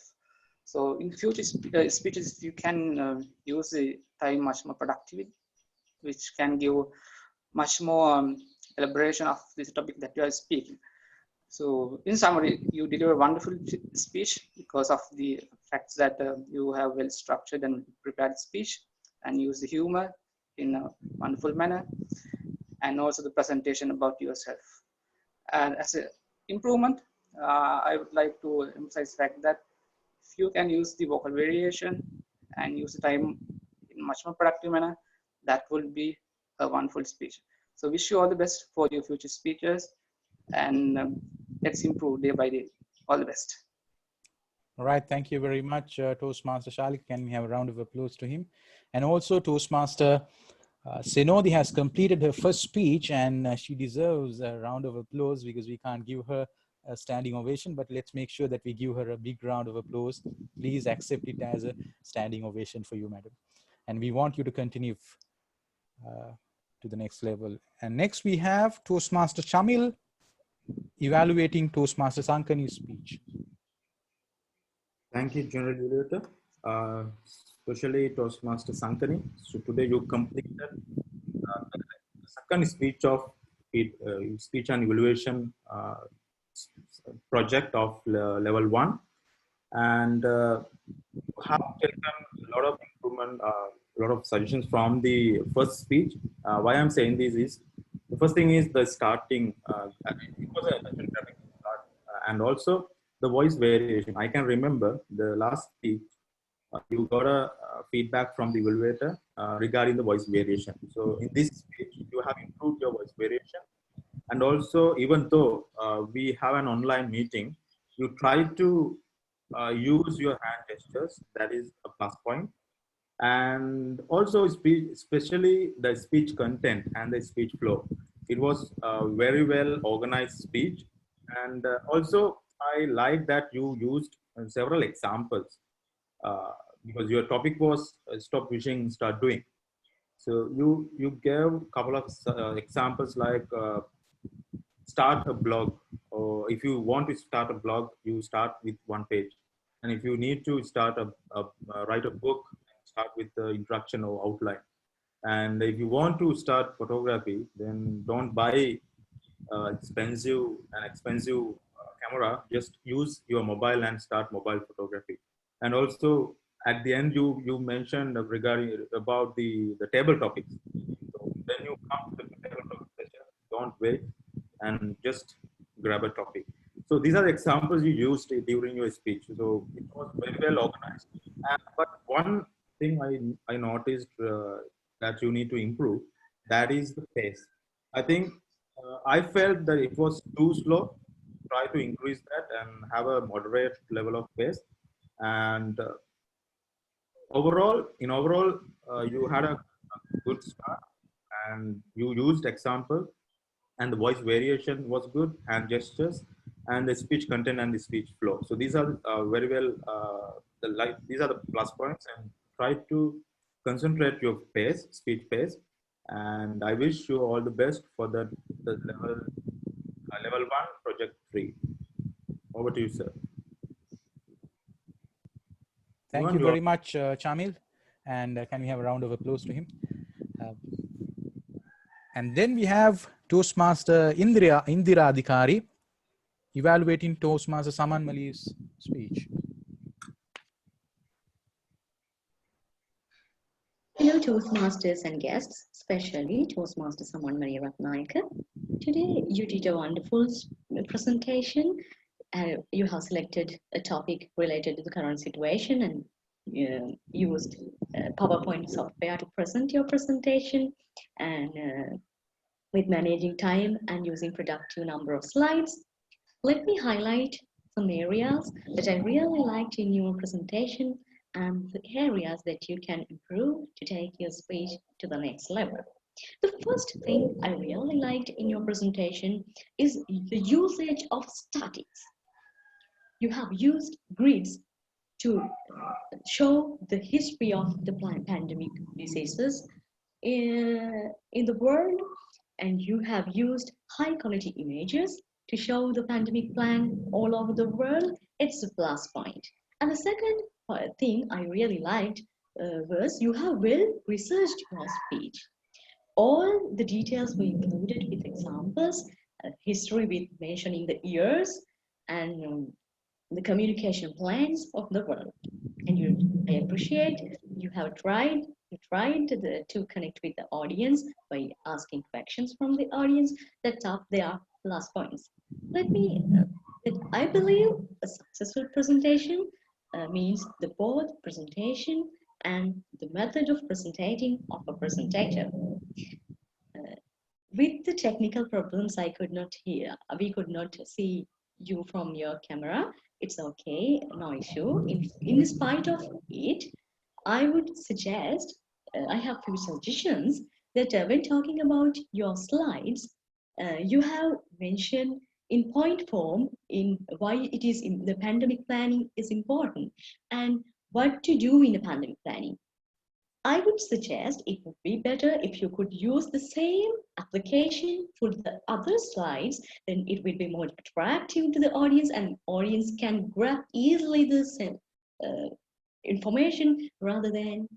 So in future speeches, you can use the time much more productively, which can give much more elaboration of this topic that you are speaking. So in summary, you deliver a wonderful speech because of the facts that you have well structured and prepared speech, and use the humor in a wonderful manner, and also the presentation about yourself. And as an improvement, I would like to emphasize the fact that if you can use the vocal variation and use the time in a much more productive manner, that will be a wonderful speech. So wish you all the best for your future speeches, and let's improve day by day. All the best. All right, thank you very much, Toastmaster Shalik. Can we have a round of applause to him? And also Toastmaster Senodi has completed her first speech, and she deserves a round of applause because we can't give her a standing ovation, but let's make sure that we give her a big round of applause. Please accept it as a standing ovation for you, madam. And we want you to continue to the next level. And next we have Toastmaster Shamil evaluating Toastmaster Sankani's speech. Thank you, General Evaluator, especially Toastmaster Sankani. So today you completed the second speech of speech and evaluation project of level 1, and have taken a lot of improvement, a lot of suggestions from the first speech. Why I'm saying this is, the first thing is the starting. It was a graphic start, and also the voice variation. I can remember the last speech, you got a feedback from the evaluator regarding the voice variation. So in this speech, you have improved your voice variation. And also, even though we have an online meeting, you try to use your hand gestures. That is a plus point. And also, especially the speech content and the speech flow. It was a very well organized speech. And also, I like that you used several examples because your topic was stop wishing, start doing. So you gave a couple of examples like start a blog, or if you want to start a blog, you start with 1 page. And if you need to start write a book, start with the introduction or outline. And if you want to start photography, then don't buy expensive camera. Just use your mobile and start mobile photography. And also at the end, you mentioned regarding about the table topics. So when you come to the table topic session, don't wait, and just grab a topic. So these are the examples you used during your speech. So it was very well organized. But one thing I noticed that you need to improve, that is the pace. I think I felt that it was too slow. Try to increase that and have a moderate level of pace. And overall, you had a good start, and you used example, and the voice variation was good, and gestures, and the speech content and the speech flow. So these are very well these are the plus points, and try to concentrate your pace, speech pace. And I wish you all the best for the level 1 project 3. Over to you, sir. Thank you very much, Chamil. And can we have a round of applause to him? And then we have Toastmaster Indira Adhikari evaluating Toastmaster Samanmali's speech. Hello, Toastmasters and guests, especially Toastmaster Samanthi Ratnayake. Today, you did a wonderful presentation. You have selected a topic related to the current situation and used PowerPoint software to present your presentation, and with managing time and using productive number of slides. Let me highlight some areas that I really liked in your presentation and the areas that you can improve to take your speech to the next level. The first thing I really liked in your presentation is the usage of statics. You have used grids to show the history of the pandemic diseases in the world, and you have used high quality images to show the pandemic plan all over the world. It's a plus point. And the second thing I really liked was you have well researched your speech. All the details were included with examples, history with mentioning the years, and the communication plans of the world. And I appreciate you have tried to connect with the audience by asking questions from the audience. That's up there plus points. I believe a successful presentation means the both presentation and the method of presenting of a presentator. With the technical problems, we could not see you from your camera. It's okay, no issue. In spite of it, I would suggest, I have few suggestions that when talking about your slides, you have mentioned in point form in why it is in the pandemic planning is important and what to do in the pandemic planning. I would suggest it would be better if you could use the same application for the other slides, then it will be more attractive to the audience and audience can grab easily the same information rather than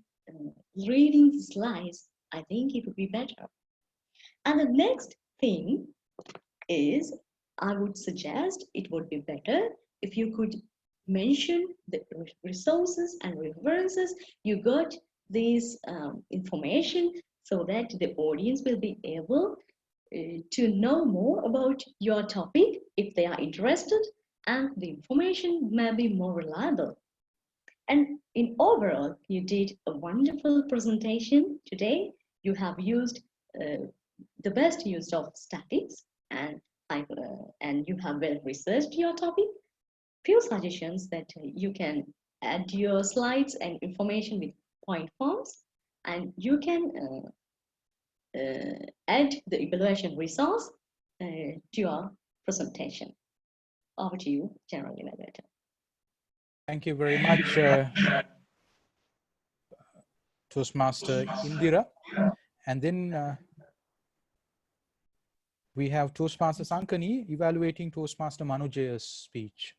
reading the slides. I think it would be better. And the next thing is, I would suggest it would be better if you could mention the resources and references you got this information so that the audience will be able to know more about your topic if they are interested, and the information may be more reliable. And in overall, you did a wonderful presentation today. You have used the best use of statics, and you have well researched your topic. Few suggestions that you can add your slides and information with point forms, and you can add the evaluation resource to your presentation. Over to you, General Evaluator. Thank you very much, Toastmaster Indira. And then we have Toastmaster Sankani evaluating Toastmaster Manujaya's speech.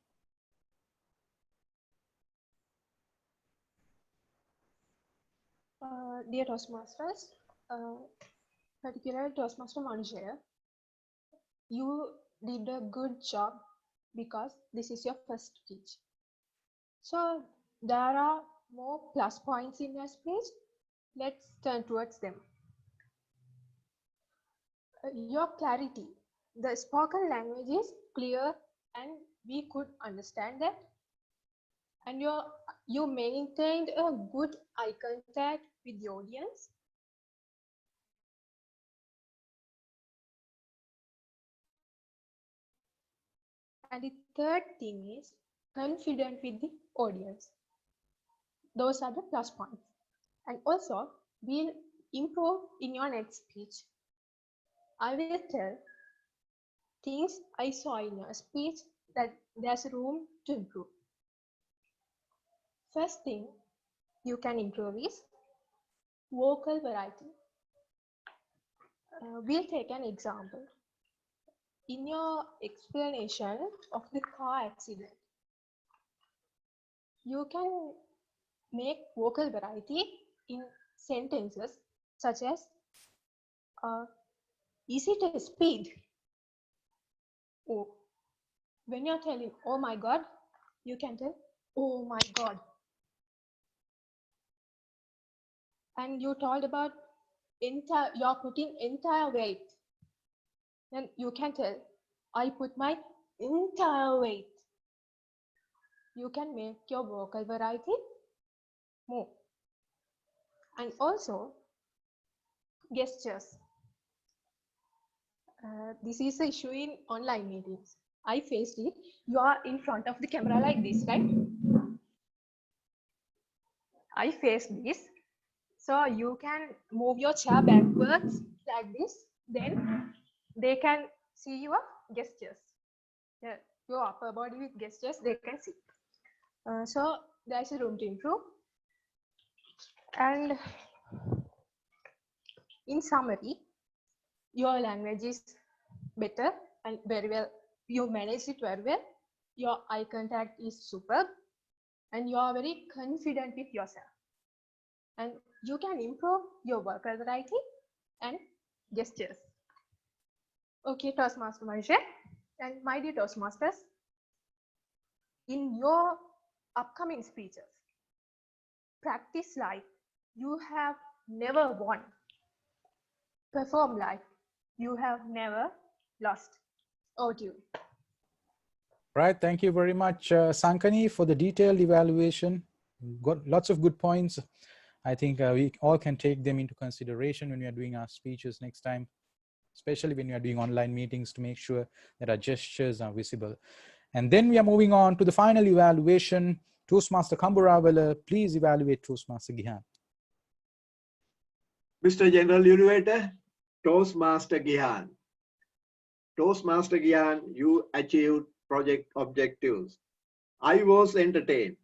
Dear Toastmasters, particularly Toastmaster Manujaya, you did a good job because this is your first speech. So there are more plus points in your speech. Let's turn towards them. Your clarity The spoken language is clear and we could understand that. And you maintained a good eye contact with the audience. And the third thing is confident with the audience. Those are the plus points. And also, we'll improve in your next speech. I will tell things I saw in your speech that there's room to improve. First thing you can improve is vocal variety. We'll take an example. In your explanation of the car accident, you can make vocal variety in sentences such as, is it a speed? Oh, when you're telling, oh my God, you can tell, oh my God. And you told about you're putting entire weight. Then you can tell, I put my entire weight. You can make your vocal variety more. And also, gestures. This is the issue in online meetings. I faced it. You are in front of the camera like this, right? I faced this. So you can move your chair backwards like this. Then they can see your gestures. Your upper body with gestures, they can see. So there's a room to improve. And in summary, your language is better and very well. You managed it very well. Your eye contact is superb. And you are very confident with yourself. And you can improve your vocal variety and gestures. Okay, Toastmaster Manisha and my dear Toastmasters, in your upcoming speeches, practice like you have never won. Perform like you have never lost. Over to you. Right, thank you very much, Sankani, for the detailed evaluation. Got lots of good points. I think we all can take them into consideration when we are doing our speeches next time, especially when we are doing online meetings, to make sure that our gestures are visible. And then we are moving on to the final evaluation. Toastmaster Kamburawala, please evaluate Toastmaster Gihan. Mr. General Evaluator, Toastmaster Gihan. Toastmaster Gihan, you achieved project objectives. I was entertained,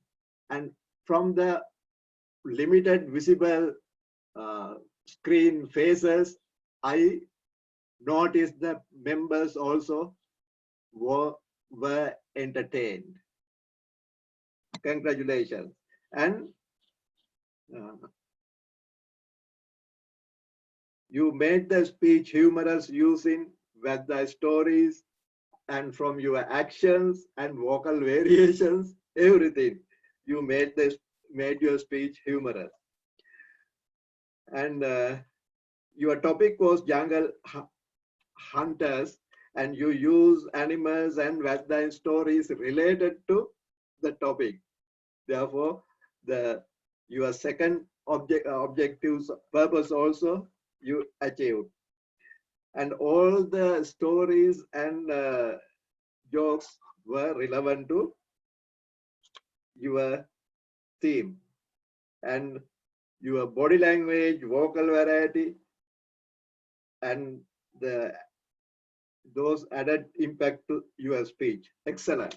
and from the limited visible screen faces, I noticed the members also were entertained. Congratulations. And you made the speech humorous using the stories and from your actions and vocal variations, everything. You made your speech humorous. And your topic was jungle hunters, and you use animals and wetland stories related to the topic. Therefore, your second objectives purpose also you achieved. And all the stories and jokes were relevant to your theme. And your body language, vocal variety, and those added impact to your speech. Excellent.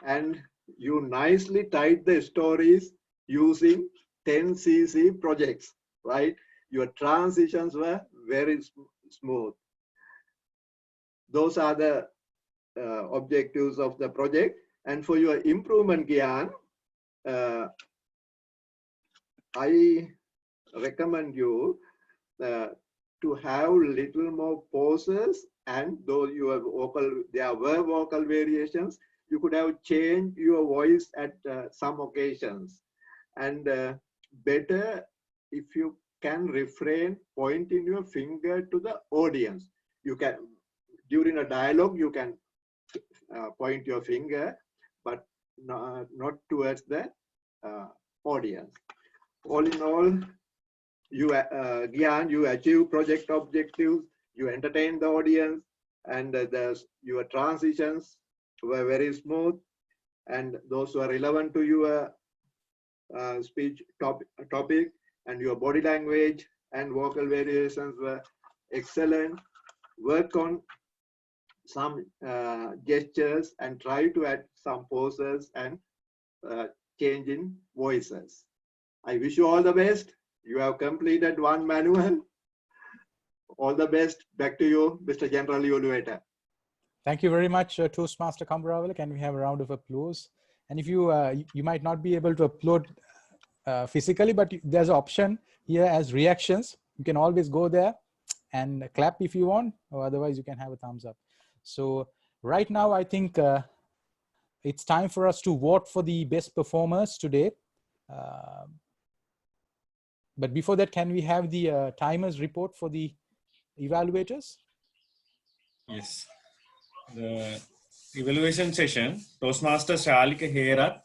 And you nicely tied the stories using 10cc projects, right? Your transitions were very smooth. Those are the objectives of the project. And for your improvement, Gihan, I recommend you to have little more pauses, and though there were vocal variations, you could have changed your voice at some occasions. And better if you can refrain pointing your finger to the audience. You can, during a dialogue, you can point your finger, but not towards the audience. All in all, you achieve project objectives, you entertain the audience, and your transitions were very smooth, and those were relevant to your speech topic, and your body language and vocal variations were excellent. Work on some gestures and try to add some pauses and change in voices. I wish you all the best. You have completed one manual. All the best. Back to you, Mr. General Evaluator. Thank you very much, Toastmaster Kambarawala. Can we have a round of applause? And if you you might not be able to upload physically, but there's an option here as reactions. You can always go there and clap if you want, or otherwise you can have a thumbs up. So right now, I think it's time for us to vote for the best performers today. But before that, can we have the timers report for the evaluators? Yes. The evaluation session, Toastmaster Shalika Hera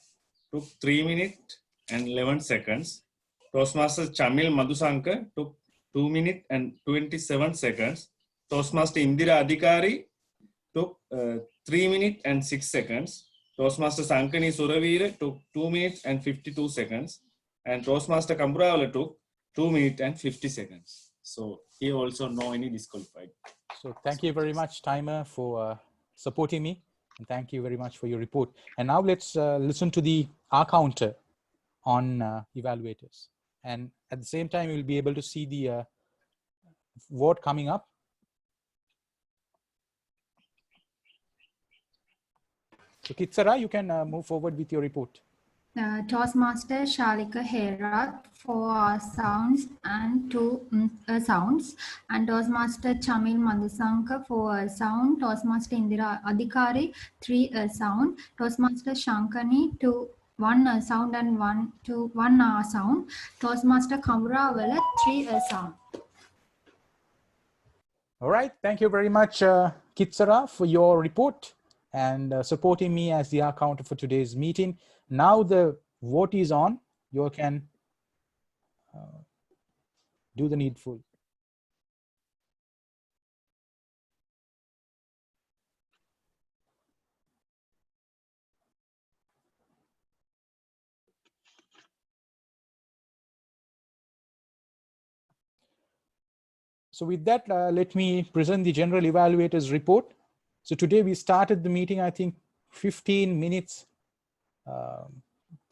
took 3 minutes and 11 seconds. Toastmaster Chamil Madhusankar took 2 minutes and 27 seconds. Toastmaster Indira Adhikari took 3 minutes and 6 seconds. Toastmaster Sankani Suravira took 2 minutes and 52 seconds. And Toastmaster Kambarawala took 2 minutes and 50 seconds. So here also no any disqualified. So thank you very much, timer, for supporting me. And thank you very much for your report. And now let's listen to the R counter on evaluators. And at the same time, you'll be able to see the vote coming up. So Kitsara, you can move forward with your report. Toastmaster Shalika Hera 4 sounds and 2 sounds, and Toastmaster Chamil Madhusankar 4 sound, Toastmaster Indira Adhikari 3 sound, Toastmaster Shankani 1 sound and 1 sound, Toastmaster Kambarawala 3 sound. All right, thank you very much, Kitsara, for your report and supporting me as the R counter for today's meeting. Now the vote is on. You can do the needful. So with that, let me present the general evaluators report. So today we started the meeting, I think 15 minutes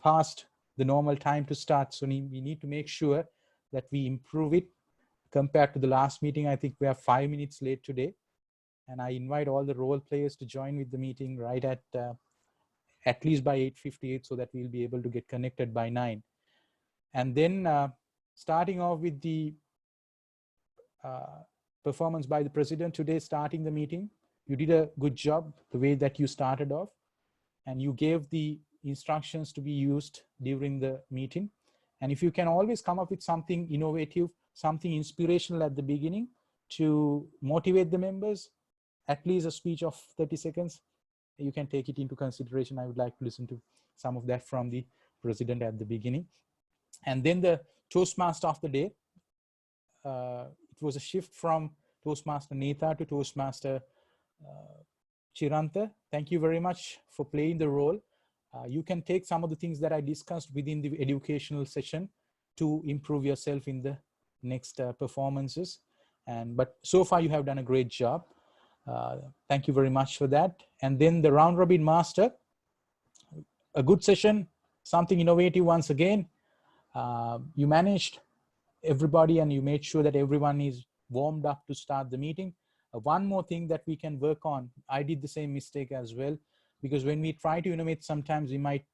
past the normal time to start. So we need to make sure that we improve it compared to the last meeting. I think we are 5 minutes late today. And I invite all the role players to join with the meeting right at least by 8:58 so that we'll be able to get connected by 9. And then starting off with the performance by the president today, starting the meeting. You did a good job the way that you started off, and you gave the instructions to be used during the meeting. And if you can always come up with something innovative, something inspirational at the beginning to motivate the members, at least a speech of 30 seconds, you can take it into consideration. I would like to listen to some of that from the president at the beginning. And then the Toastmaster of the day. It was a shift from Toastmaster Netha to Toastmaster Chirantha. Thank you very much for playing the role. You can take some of the things that I discussed within the educational session to improve yourself in the next performances. But so far you have done a great job. Thank you very much for that. And then the round robin master, a good session, something innovative once again. You managed everybody and you made sure that everyone is warmed up to start the meeting. One more thing that we can work on, I did the same mistake as well, because when we try to innovate, sometimes we might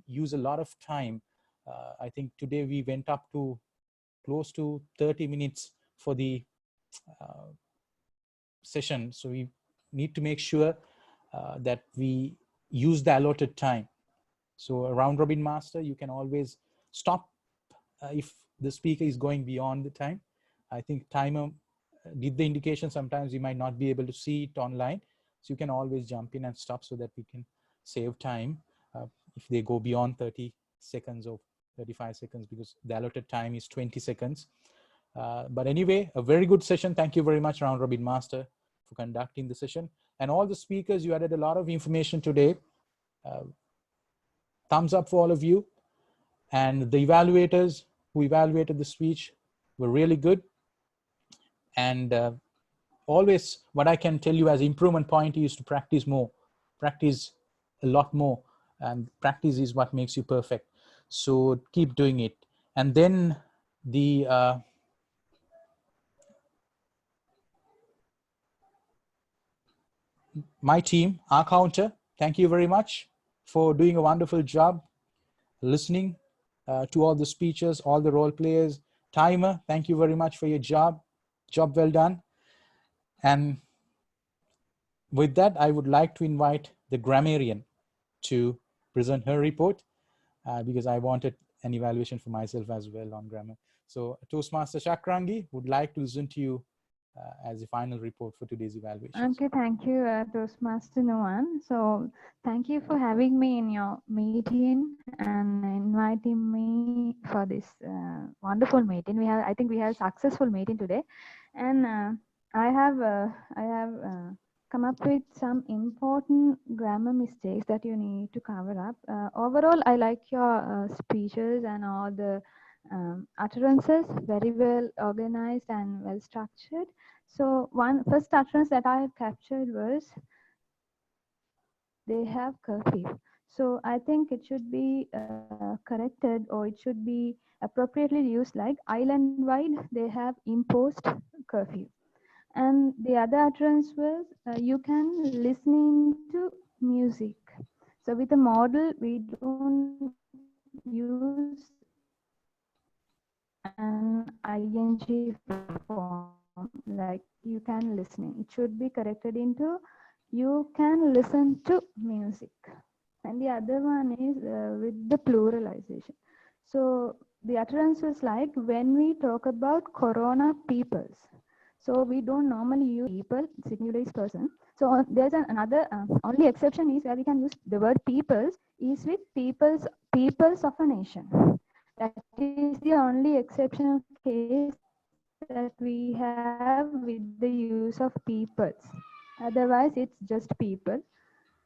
use a lot of time. I think today we went up to close to 30 minutes for the session. So we need to make sure that we use the allotted time. So a round robin master, you can always stop if the speaker is going beyond the time, I think timer did the indication. Sometimes you might not be able to see it online, so you can always jump in and stop so that we can save time if they go beyond 30 seconds or 35 seconds, because the allotted time is 20 seconds. But anyway, a very good session. Thank you very much, Round Robin Master, for conducting the session. And all the speakers, you added a lot of information today. Thumbs up for all of you. And the evaluators who evaluated the speech were really good. And always what I can tell you as improvement point is to practice more, practice a lot more. And practice is what makes you perfect. So keep doing it. And then the my team, our counter, thank you very much for doing a wonderful job listening to all the speeches, all the role players. Timer, thank you very much for your job well done. And with that, I would like to invite the grammarian to present her report because I wanted an evaluation for myself as well on grammar. So Toastmaster Chakrangi would like to listen to you as a final report for today's evaluation. Okay, thank you, Toastmaster Nuwan. So thank you for having me in your meeting and inviting me for this wonderful meeting. I think we have a successful meeting today, and I have come up with some important grammar mistakes that you need to cover up. Overall, I like your speeches and all the utterances, very well organized and well structured. So first utterance that I have captured was, they have curfew. So I think it should be corrected, or it should be appropriately used like, island-wide they have imposed curfew. And the other utterance was, you can listen to music. So with a model, we don't use an ing form, like you can listening. It should be corrected into, you can listen to music. And the other one is with the pluralization. So the utterance was like, when we talk about corona peoples, so we don't normally use people, singular person. So there's another, only exception is where we can use the word peoples is with peoples of a nation. That is the only exceptional case that we have with the use of peoples. Otherwise, it's just people.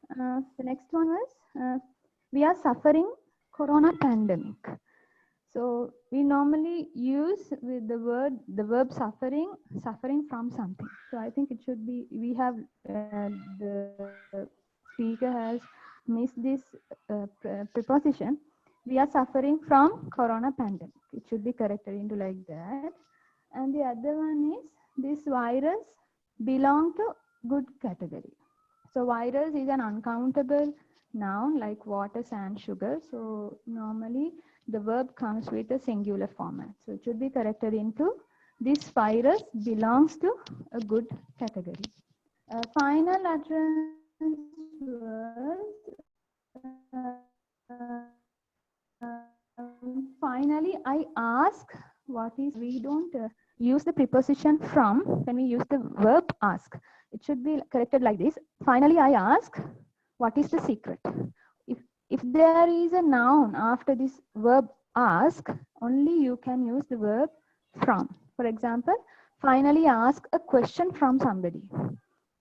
The next one was, we are suffering corona pandemic. So we normally use with the verb suffering from something. So I think it should be, we have, the speaker has missed this preposition. We are suffering from corona pandemic. It should be corrected into like that. And the other one is, this virus belong to good category. So virus is an uncountable noun like water, sand, sugar. So normally the verb comes with a singular format. So it should be corrected into, this virus belongs to a good category. Final utterance was, finally, I ask, what is, we don't use the preposition from when we use the verb ask. It should be corrected like this. Finally, I ask, what is the secret? If there is a noun after this verb ask, only you can use the verb from. For example, finally ask a question from somebody.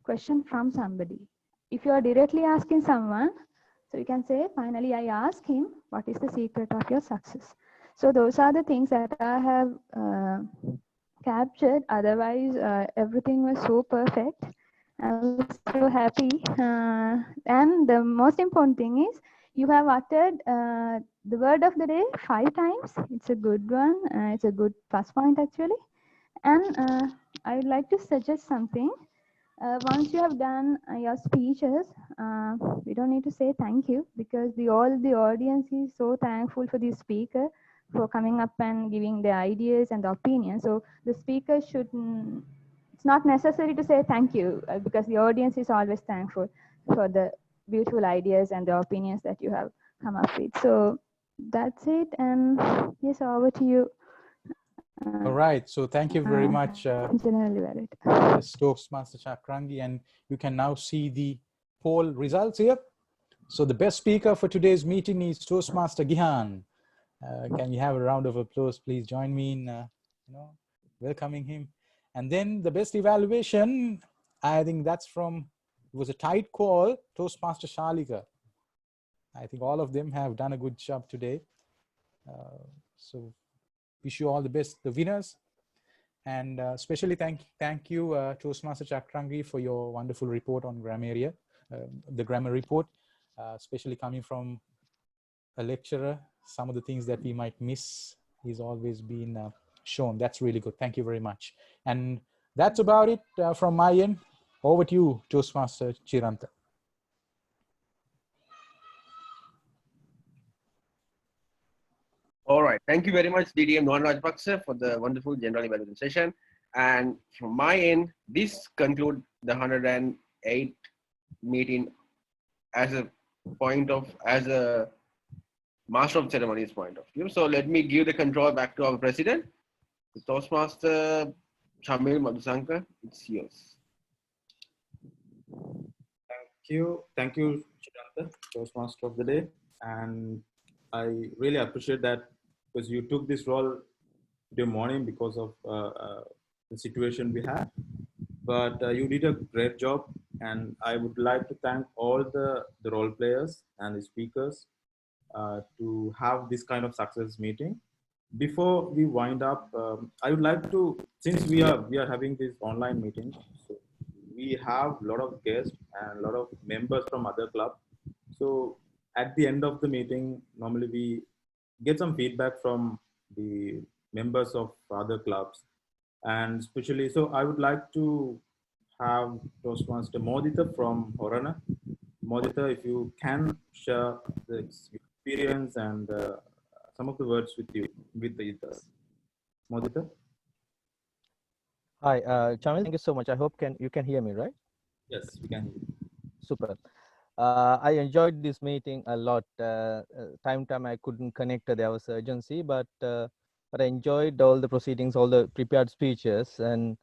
Question from somebody. If you are directly asking someone, so you can say, finally I ask him, what is the secret of your success? So those are the things that I have captured. Otherwise, everything was so perfect. I was so happy. And the most important thing is, you have uttered the word of the day 5 times. It's a good one. It's a good plus point actually. And I would like to suggest something. Once you have done your speeches, we don't need to say thank you, because all the audience is so thankful for the speaker for coming up and giving the ideas and the opinions. So the speaker should, it's not necessary to say thank you, because the audience is always thankful for the beautiful ideas and the opinions that you have come up with. So that's it. And yes, over to you, All right. So thank you very much, Generally valid. yes, Toastmaster Chakrangi, and you can now see the poll results here. So the best speaker for today's meeting is Toastmaster Dilhan. Can you have a round of applause? Please join me in welcoming him. And then the best evaluation, I think that's from, it was a tight call, Toastmaster Shalika. I think all of them have done a good job today. So wish you all the best, the winners. And especially thank you, Toastmaster Chakrangi, for your wonderful report on grammar, the grammar report, especially coming from a lecturer. Some of the things that we might miss is always been shown. That's really good. Thank you very much. And that's about it from my end. Over to you, Toastmaster Chirantha. All right. Thank you very much, DDM Nohan Rajapaksa, for the wonderful general evaluation session. And from my end, this concludes the 108 meeting as a master of ceremonies point of view. So let me give the control back to our president, the Toastmaster Chamil Madhusankar. It's yours. Thank you, Chirantha, Toastmaster of the day. And I really appreciate that, because you took this role today morning because of the situation we had. But you did a great job, and I would like to thank all the role players and the speakers to have this kind of success meeting. Before we wind up, I would like to, since we are having this online meeting, so we have a lot of guests and a lot of members from other clubs. So at the end of the meeting, normally we get some feedback from the members of other clubs. And especially, so I would like to have Toastmaster Moditha from Horana. Moditha, if you can share the experience and some of the words with us. Moditha? Hi, Chamil, thank you so much. I hope you can hear me, right? Yes, we can hear you. Super. I enjoyed this meeting a lot. Time I couldn't connect. There was urgency, but I enjoyed all the proceedings, all the prepared speeches, and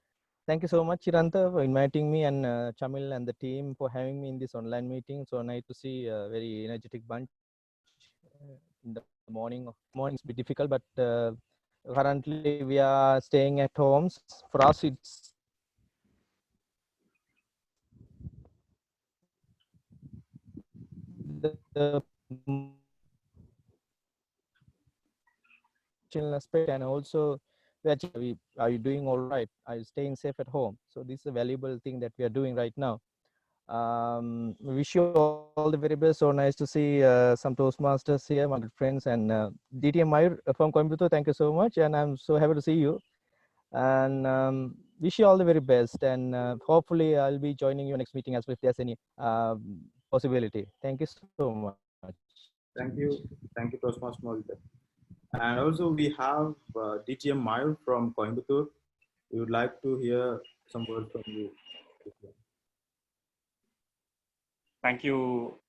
thank you so much, Chirantha, for inviting me, and Chamil and the team for having me in this online meeting. So nice to see a very energetic bunch in the morning. Morning's a bit difficult, but currently we are staying at homes. For us, it's the aspect, and also are you doing all right? Are you staying safe at home? So this is a valuable thing that we are doing right now. Wish you all the very best. So nice to see some Toastmasters here, my good friends, and DTM Mayur from Coimbatore. Thank you so much, and I'm so happy to see you. And wish you all the very best. And hopefully, I'll be joining you next meeting as well if there's any possibility. Thank you so much. Thank you, Toastmaster Moditha. And also we have DTM Mayur from Coimbatore. We would like to hear some words from you. Thank you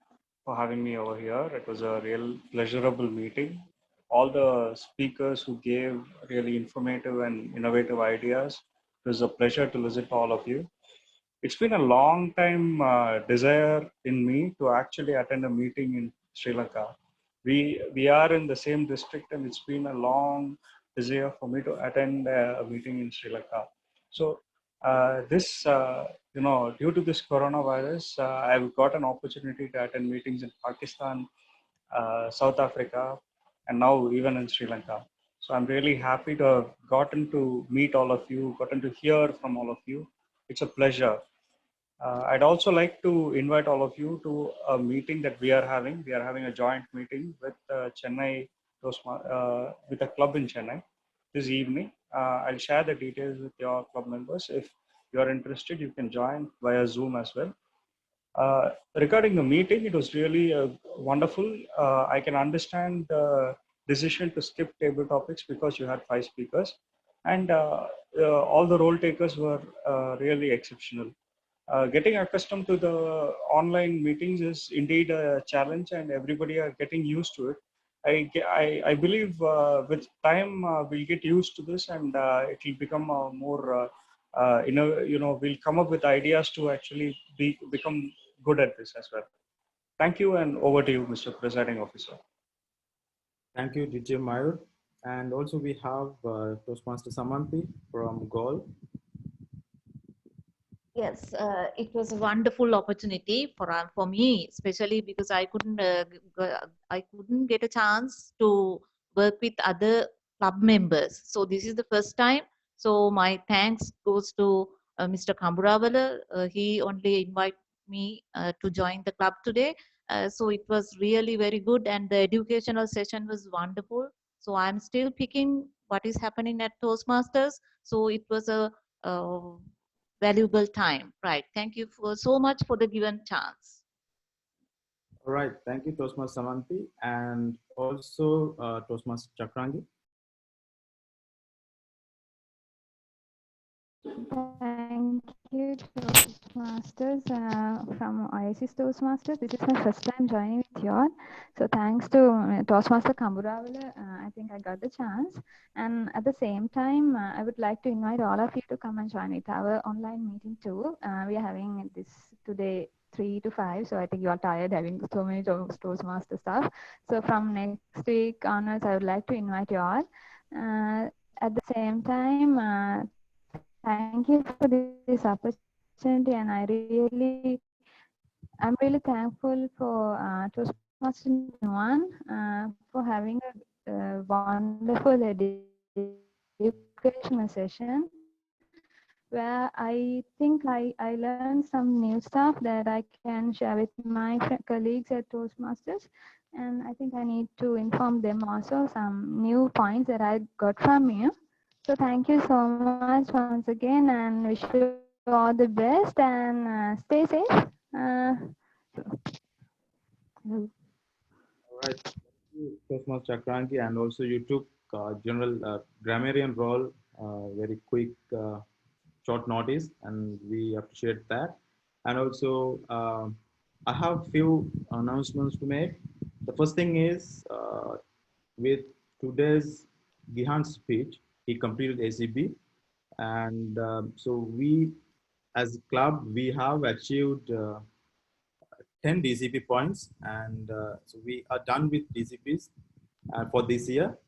for having me over here. It was a real pleasurable meeting. All the speakers who gave really informative and innovative ideas. It was a pleasure to listen to all of you. It's been a long time desire in me to actually attend a meeting in Sri Lanka. We are in the same district, and it's been a long desire for me to attend a meeting in Sri Lanka. So due to this coronavirus, I've got an opportunity to attend meetings in Pakistan, South Africa, and now even in Sri Lanka. So I'm really happy to have gotten to meet all of you, gotten to hear from all of you. It's a pleasure. I'd also like to invite all of you to a meeting that we are having. We are having a joint meeting with Chennai, with a club in Chennai this evening. I'll share the details with your club members. If you're interested, you can join via Zoom as well. Regarding the meeting, it was really wonderful. I can understand the decision to skip table topics because you had 5 speakers, and all the role takers were really exceptional. Getting accustomed to the online meetings is indeed a challenge, and everybody are getting used to it. I believe with time we'll get used to this, and it will become more, we'll come up with ideas to actually become good at this as well. Thank you, and over to you, Mr. Presiding Officer. Thank you, DJ Mayur. And also we have Toastmaster Samanthi from Galle. Yes, it was a wonderful opportunity for me, especially because I couldn't get a chance to work with other club members. So this is the first time. So my thanks goes to Mr. Kamburawala. He only invited me to join the club today. So it was really very good, and the educational session was wonderful. So I'm still picking what is happening at Toastmasters. So it was a valuable time. Right. Thank you so much for the given chance. All right. Thank you, Toastmaster Samanthi, and also Toastmaster Chakrangi. Thank you, Toastmasters from Oasis Toastmasters. This is my first time joining with you all. So thanks to Toastmaster Kamburawala, I think I got the chance. And at the same time, I would like to invite all of you to come and join with our online meeting too. We are having this today 3 to 5. So I think you are tired having so many Toastmaster stuff. So from next week onwards, I would like to invite you all. At the same time, thank you for this opportunity, and I'm really thankful for Toastmasters One for having a wonderful educational session where I think I learned some new stuff that I can share with my colleagues at Toastmasters, and I think I need to inform them also some new points that I got from you. So thank you so much once again, and wish you all the best, and stay safe. All right. Thank you, Toastmaster Chakrangi, and also you took general grammarian role very quick, short notice, and we appreciate that. And also, I have few announcements to make. The first thing is with today's Dilhan's speech, he completed ACB, and so we, as a club, we have achieved 10 DCP points, and so we are done with DCPs for this year.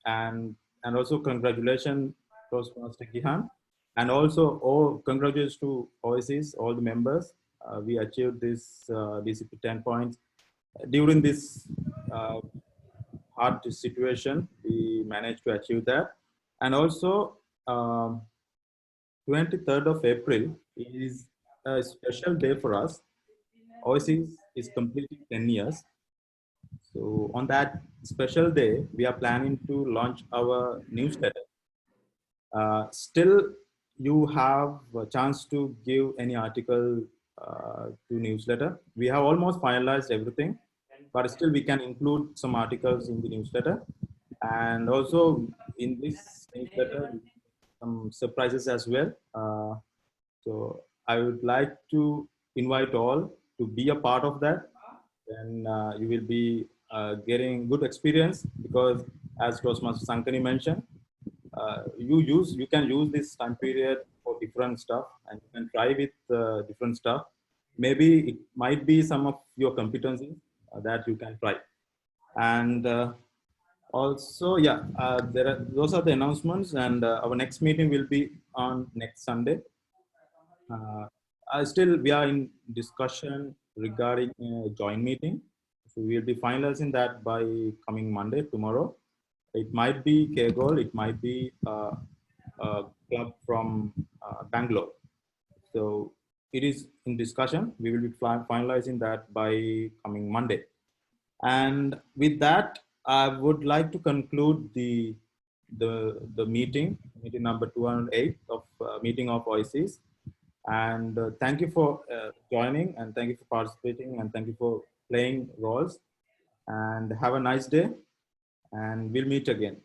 And also congratulations Toastmaster Dilhan, and also congratulations to Oasis, all the members. We achieved this DCP 10 points during this hard situation. We managed to achieve that. And also 23rd of April is a special day for us. Oasis is completing 10 years. So on that special day, we are planning to launch our newsletter. Still, you have a chance to give any article to newsletter. We have almost finalized everything, but still we can include some articles in the newsletter. And also in this newsletter, some surprises as well. So I would like to invite all to be a part of that. Then you will be getting good experience, because as Toastmaster Sankani mentioned, you can use this time period for different stuff, and you can try with different stuff. Maybe it might be some of your competencies that you can try. And also, yeah, those are the announcements, and our next meeting will be on next Sunday. Still, we are in discussion regarding a joint meeting. So we'll be finalizing that by coming Monday, tomorrow. It might be Kegol, it might be a club from Bangalore. So it is in discussion. We will be finalizing that by coming Monday. And with that, I would like to conclude the meeting number 208 of meeting of Oasis. And thank you for joining, and thank you for participating, and thank you for playing roles. And have a nice day, and we'll meet again.